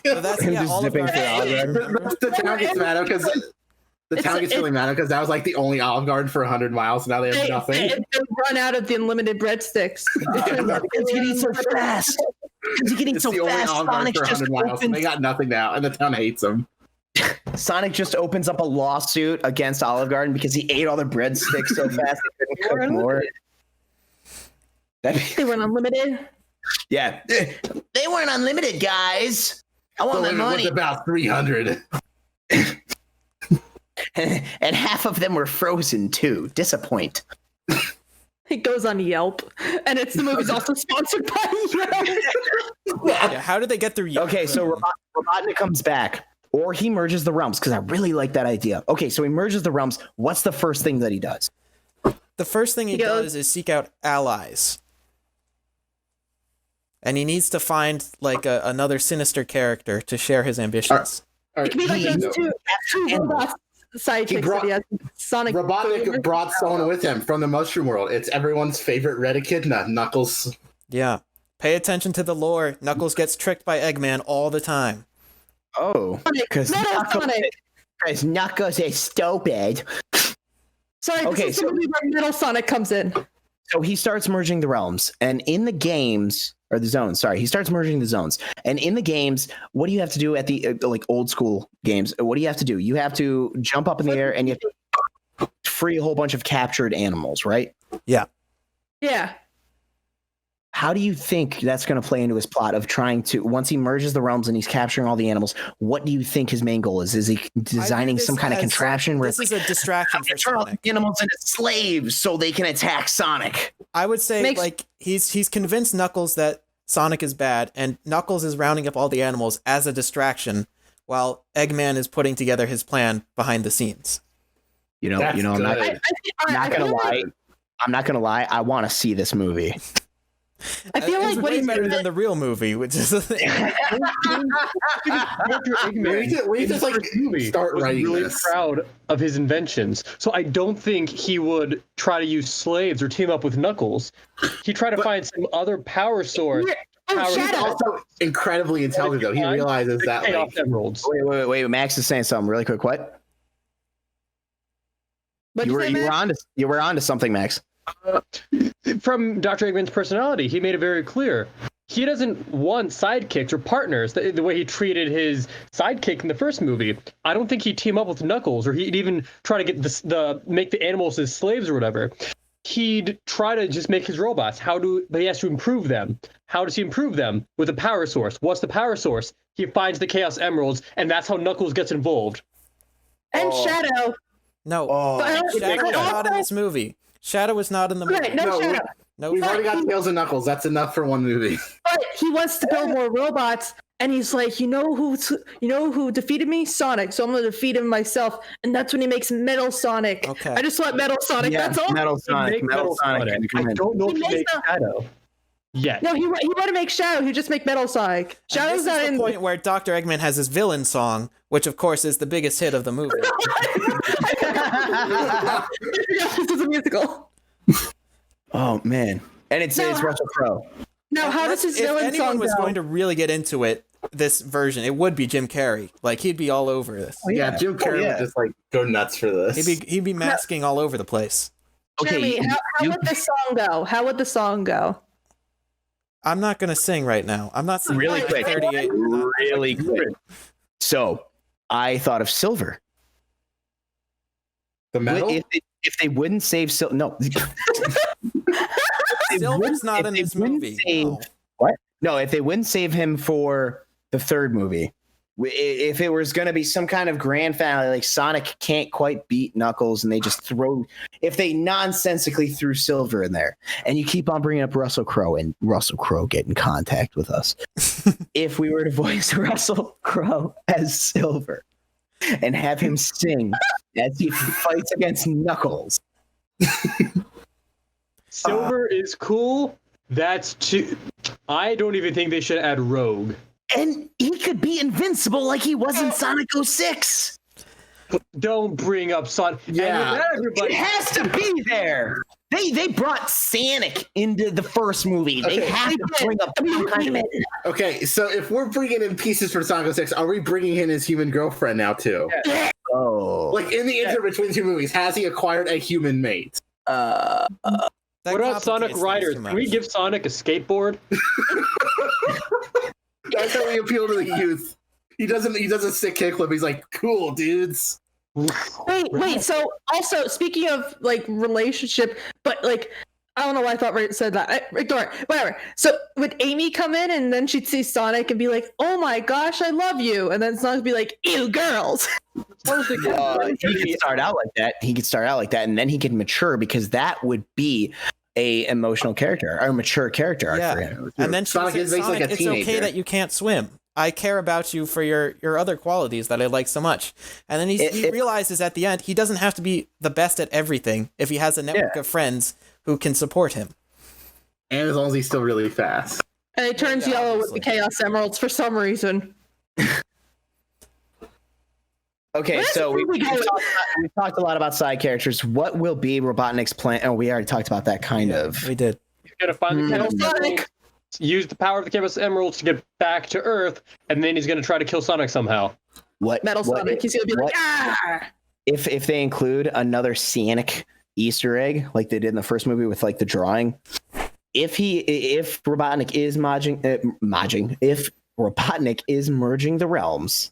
So that's Him yeah, just Olive zipping Garden. through Olive Garden. The town gets mad because really mad because that was like the only Olive Garden for 100 miles. Now they have nothing. They run out of the unlimited breadsticks. It's getting so fast. Because you're getting It's so the only fast, on-guard Sonic for just 100 miles. opens. They got nothing now, and the town hates them. Sonic just opens up a lawsuit against Olive Garden because he ate all the breadsticks so fast they couldn't cook more. They went unlimited. Yeah, they weren't unlimited, guys. I want my money. Was about 300. And half of them were frozen too. Disappoint. It goes on Yelp, and it's the movie's also sponsored by Yelp. Yeah, how did they get through? Okay, so Robotnik comes back, or he merges the realms, because I really like that idea. Okay, so he merges the realms. What's the first thing that he does? The first thing he does is seek out allies. And he needs to find like another sinister character to share his ambitions. All It could be like those two robots sidekicks that he has. Sonic. Robotnik brought someone with him from the Mushroom World. It's everyone's favorite Red Echidna, Knuckles. Yeah. Pay attention to the lore. Knuckles gets tricked by Eggman all the time. Oh, because Knuckles is stupid. Sorry, Okay, this is the movie where Metal Sonic comes in. So he starts merging the realms, and in the games, or the zones, sorry, he starts merging the zones. And in the games, what do you have to do at the like old school games? What do you have to do? You have to jump up in the air and you have to free a whole bunch of captured animals, right? Yeah. Yeah. How do you think that's going to play into his plot of trying to, once he merges the realms and he's capturing all the animals, what do you think his main goal is? Is he designing some kind of contraption where this is a distraction for turn all Sonic? the animals into slaves so they can attack Sonic? I would say like he's convinced Knuckles that Sonic is bad, and Knuckles is rounding up all the animals as a distraction, while Eggman is putting together his plan behind the scenes. I'm not gonna lie. I want to see this movie. I feel like what he's better than the real movie, which is We just like start writing really this. proud of his inventions, so I don't think he would try to use slaves or team up with Knuckles. He tried to find some other power source. He's also incredibly intelligent, though. He realizes that. Pay off emeralds. Wait. Max is saying something really quick. What? You were on to something, Max. From Dr. Eggman's personality, he made it very clear. He doesn't want sidekicks or partners the way he treated his sidekick in the first movie. I don't think he'd team up with Knuckles, or he'd even try to get make the animals his slaves or whatever. He'd try to just make his robots. But he has to improve them. How does he improve them? With a power source. What's the power source? He finds the Chaos Emeralds, and that's how Knuckles gets involved. And Shadow. No, Shadow was not in this movie. Shadow was not in the movie. Right, no Shadow. No, We've already got Tails and Knuckles. That's enough for one movie. But he wants to build more robots, and he's like, you know who defeated me? Sonic. So I'm gonna defeat him myself, and that's when he makes Metal Sonic. Okay. I just want Metal Sonic. Yeah, that's all. Metal Sonic. I don't know if he makes Shadow. Yeah. No, he want to make Shadow. He just make Metal Sonic. Shadow's not in the point where Dr. Eggman has his villain song, which of course is the biggest hit of the movie. This is a musical. Oh man, and it's Russell Crowe. Now, how does his villain if anyone song was go? going to really get into it, this version, it would be Jim Carrey. Like he'd be all over this. Yeah, Jim Carrey would just like go nuts for this. He'd be masking all over the place. Okay, Jeremy, how would the song go? How would the song go? I'm not gonna sing right now. I'm not singing. Really quick. 38. Really quick. So, I thought of Silver. The metal? If they wouldn't save Silver, no. Silver's not in this movie. What? No, if they wouldn't save him for the third movie, if it was going to be some kind of grand finale, like Sonic can't quite beat Knuckles, and they just if they nonsensically threw Silver in there, and you keep on bringing up Russell Crowe, and Russell Crowe get in contact with us, if we were to voice Russell Crowe as Silver and have him sing as he fights against Knuckles. Silver is cool. That's too. I don't even think they should add Rogue. And he could be invincible like he was in Sonic 06. Don't bring up Sonic. Yeah. It has to be there. They brought Sonic into the first movie. They have to bring up some kind of... Okay, so if we're bringing in pieces for Sonic 06, are we bringing in his human girlfriend now too? Yeah. Oh. Like in the interim between the two movies, has he acquired a human mate? That What about Sonic complicates things Riders? too Can we much. give Sonic a skateboard? That's how we appeal to the youth. He does a sick kickflip. He's like, cool, dudes. Wait. So also speaking of like relationship, but like I don't know why I thought Ray said that. Ignore it. Whatever. So would Amy come in and then she'd see Sonic and be like, "Oh my gosh, I love you," and then Sonic would be like, "Ew, girls." He could start out like that. And then he could mature because that would be a emotional character or a mature character arc for him. And then she Sonic says, is basically like a Sonic, it's okay teenager. that you can't swim. I care about you for your other qualities that I like so much. And then he realizes at the end he doesn't have to be the best at everything if he has a network of friends who can support him. And as long as he's still really fast. And it turns yellow with the Chaos Emeralds for some reason. Okay, so we've talked a lot about side characters. What will be Robotnik's plan? Oh, we already talked about that kind of. We did. He's gonna find the Chaos Emeralds, use the power of the Chaos Emeralds to get back to Earth, and then he's gonna try to kill Sonic somehow. Metal Sonic. He's gonna be like, ah! If they include another Sonic Easter egg like they did in the first movie with like the drawing, if Robotnik is if Robotnik is merging the realms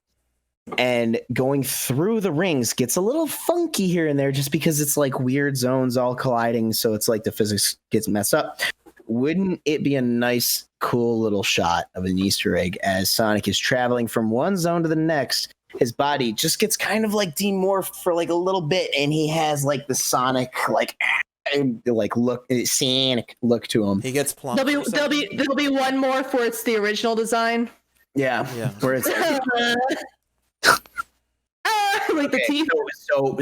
and going through the rings gets a little funky here and there just because it's like weird zones all colliding, so it's like the physics gets messed up. Wouldn't it be a nice, cool little shot of an Easter egg as Sonic is traveling from one zone to the next? His body just gets kind of like demorphed for like a little bit, and he has like the Sonic like Sonic look to him. He gets plumped. There'll be one more for it's the original design. Yeah. Where it's like the teeth.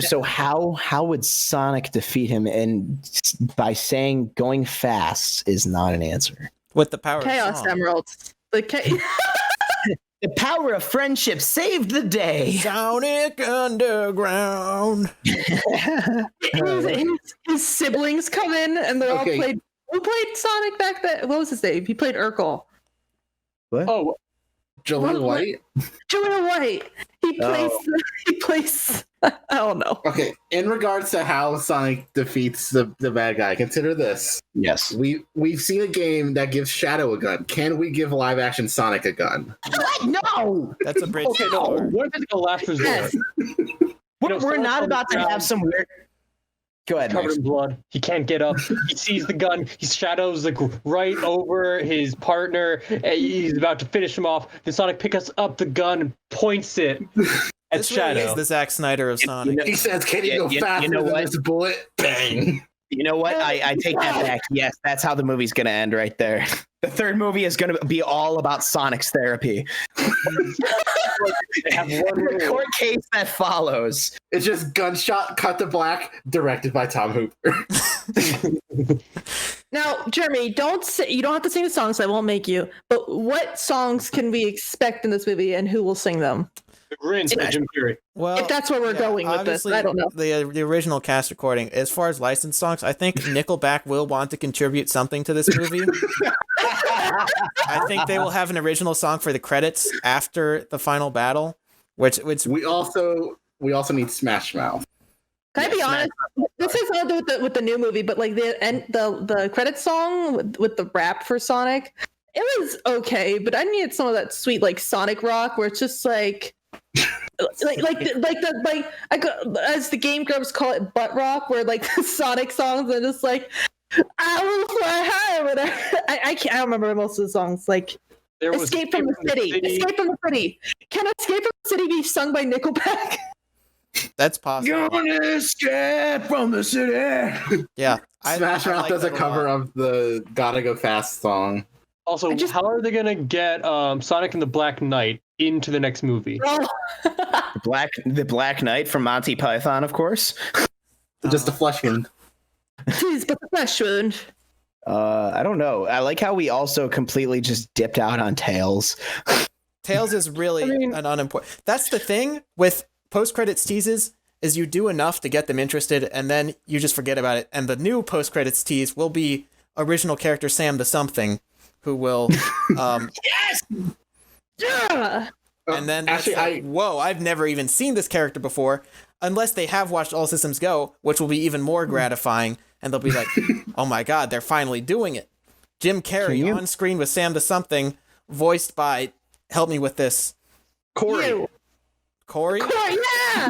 So how would Sonic defeat him? And by saying going fast is not an answer. With the power Chaos of song. Emeralds. The power of friendship saved the day. Sonic Underground. his siblings come in and they're all played. Who played Sonic back then? What was his name? He played Urkel. What? Oh, Jaleel White? Jaleel White. He plays. I don't know. Okay, in regards to how Sonic defeats the bad guy, consider this. Yes. We've seen a game that gives Shadow a gun. Can we give live action Sonic a gun? No. That's a bridge. okay, no. What if it's a last resort? We're not about to have some weird. Go ahead, Covered Max. in blood. He can't get up. He sees the gun. He shadows like right over his partner. And he's about to finish him off. Then Sonic picks up the gun and points it at This really Shadow. is the Zack Snyder of Sonic. He says, "Can you go faster than this bullet?" Bang. You know what? I take that back. Yes, that's how the movie's going to end right there. The third movie is going to be all about Sonic's therapy. They have one The rule. court case that follows. It's just gunshot, cut to black, directed by Tom Hooper. Now, Jeremy, you don't have to sing the songs. I won't make you. But what songs can we expect in this movie, and who will sing them? The grins by Jim Carrey. Well, If that's where we're going with this, obviously, I don't know. The original cast recording, as far as licensed songs, I think Nickelback will want to contribute something to this movie. I think they will have an original song for the credits after the final battle, which We also need Smash Mouth. Can I be honest? This has nothing to do with the new movie, but like the credit song with the rap for Sonic, it was okay, but I needed some of that sweet like Sonic rock where it's just like as the Game Grumps call it, butt rock, where like the Sonic songs are just like I will fly high or whatever. I don't remember most of the songs. Like There was Escape from the City. Escape from the City. Can Escape from the City be sung by Nickelback? that's possible. Gonna escape from the city. Yeah, Smash I Mouth like does a that cover lot. of the Gotta Go Fast song. Also, how are they gonna get Sonic and the Black Knight into the next movie? The Black Knight from Monty Python, of course. Just a flesh wound. Please, but the flesh wound. I don't know. I like how we also completely just dipped out on Tails. Tails is really an unimportant. That's the thing with post-credits teases is you do enough to get them interested, and then you just forget about it. And the new post-credits tease will be original character Sam the Something, who will. Yes. Yeah. And then Actually, like, whoa, I've never even seen this character before, unless they have watched All Systems Go, which will be even more gratifying and they'll be like, "Oh my God, they're finally doing it." Jim Carrey on screen with Sam the Something, voiced by, help me with this, Corey. Corey? Yeah.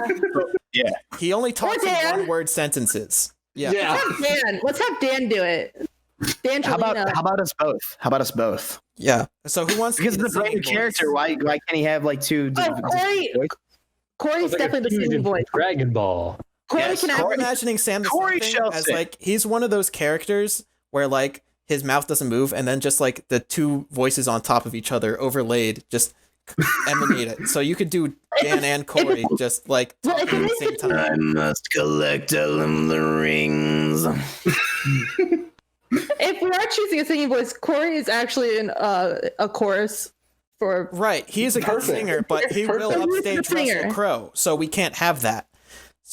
Yeah. He only talks in Dan. one-word sentences. Yeah. Let's have Dan do it. Dan How Trelina. about us both? How about us both? Yeah. So who wants to Because be it's a brand new singing voice? character. Why can't he have like two? Corey's definitely the singing voice. Dragon Ball. Corey Yes, can I'm have imagining Sam the Corey Something shall as sing. like, he's one of those characters where like his mouth doesn't move and then just like the two voices on top of each other overlaid just emanate it. So you could do Dan and Corey just like Well, talking at the same time. must collect all of the rings. If we are choosing a singing voice, Corey is actually in a chorus for. Right. He's a good Perfect. singer, but he will Perfect. upstage He's a singer. Russell Crowe, so we can't have that.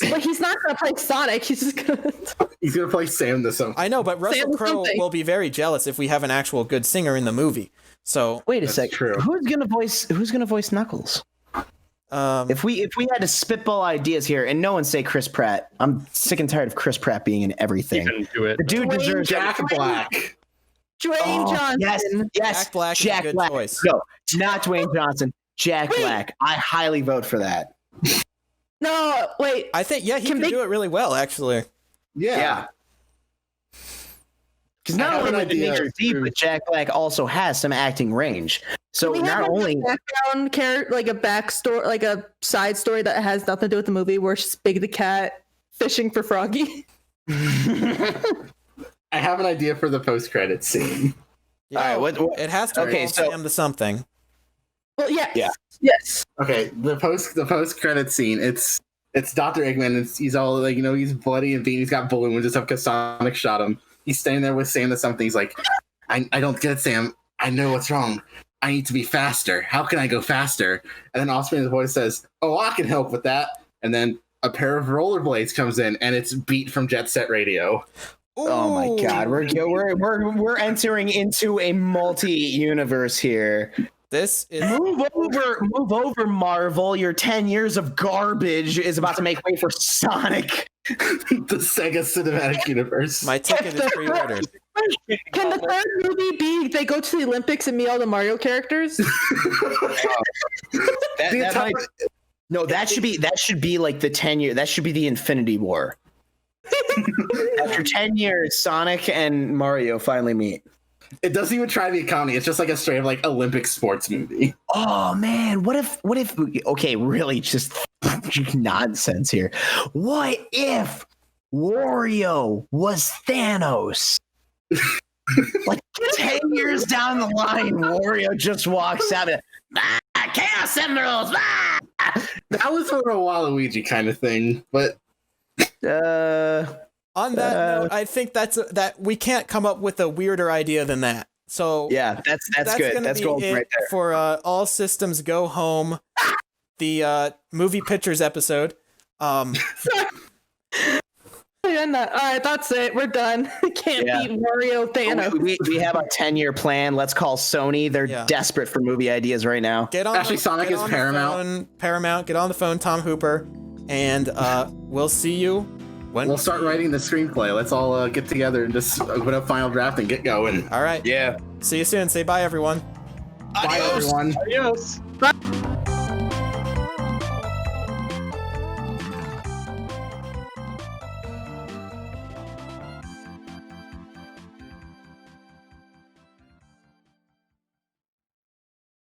But he's not gonna play Sonic. He's just gonna. He's gonna play Sam the Something. I know, but Russell Sam Crowe something. will be very jealous if we have an actual good singer in the movie. So Wait a That's sec. true. Who's gonna voice Knuckles? If we had to spitball ideas here, and no one say Chris Pratt, I'm sick and tired of Chris Pratt being in He everything. couldn't do it. The dude Dwayne deserves Jack Black. Dwayne Johnson. Yes, Jack Black is a Jack good Black. choice. No, not Dwayne Johnson. Jack Wait. Black. I highly vote for that. No, wait. I think, yeah, he Can can they- do it really well, actually. Yeah. Because I not have only an would the idea. nature deep, but Jack Black also has some acting range. So We have not like only a background character, like a backstory, like a side story that has nothing to do with the movie, where Big the cat fishing for Froggy. I have an idea for the post-credit scene. Yeah, All right, what- it has to okay, involve so- Sam the Something. Well, yes. Yeah. Yes. Okay, the post-credit scene. It's Dr. Eggman. He's all like, he's bloody and beaten. He's got bullet wounds and stuff because Sonic shot him. He's standing there with Sam the Something. He's like, I don't get it, Sam. I know what's wrong. I need to be faster. How can I go faster? And then Offspring's voice says, "Oh, I can help with that." And then a pair of rollerblades comes in, and it's Beat from Jet Set Radio. oh my god, we're entering into a multi-universe here. This is Move over, Marvel. Your 10 years of garbage is about to make way for Sonic. The Sega Cinematic Universe. my ticket is pre-ordered. Can the third movie be they go to the Olympics and meet all the Mario characters? That should be like the 10-year. That should be the Infinity War. After 10 years, Sonic and Mario finally meet. It doesn't even try to be a comedy. It's just like a straight up like Olympic sports movie. Oh man, what if okay, really just nonsense here. What if Wario was Thanos? Like 10 years down the line, Wario just walks out and Chaos Emeralds! That was sort of a Waluigi kind of thing, but On that note, I think that we can't come up with a weirder idea than that. So yeah, that's good. gonna That's be gold it right there. for All Systems Go Home, the movie pictures episode. And that. All right, that's it. We're done. Can't Yeah. beat Mario Thanos. We have a 10-year plan. Let's call Sony. They're Yeah. desperate for movie ideas right now. Get on. Actually, Sonic get is on the Paramount. phone, Paramount. Get on the phone, Tom Hooper, and we'll see you when. we'll start writing the screenplay. Let's all get together and just open up Final Draft and get going. All right. Yeah. See you soon. Say bye, everyone. Bye, everyone. Adios. Bye.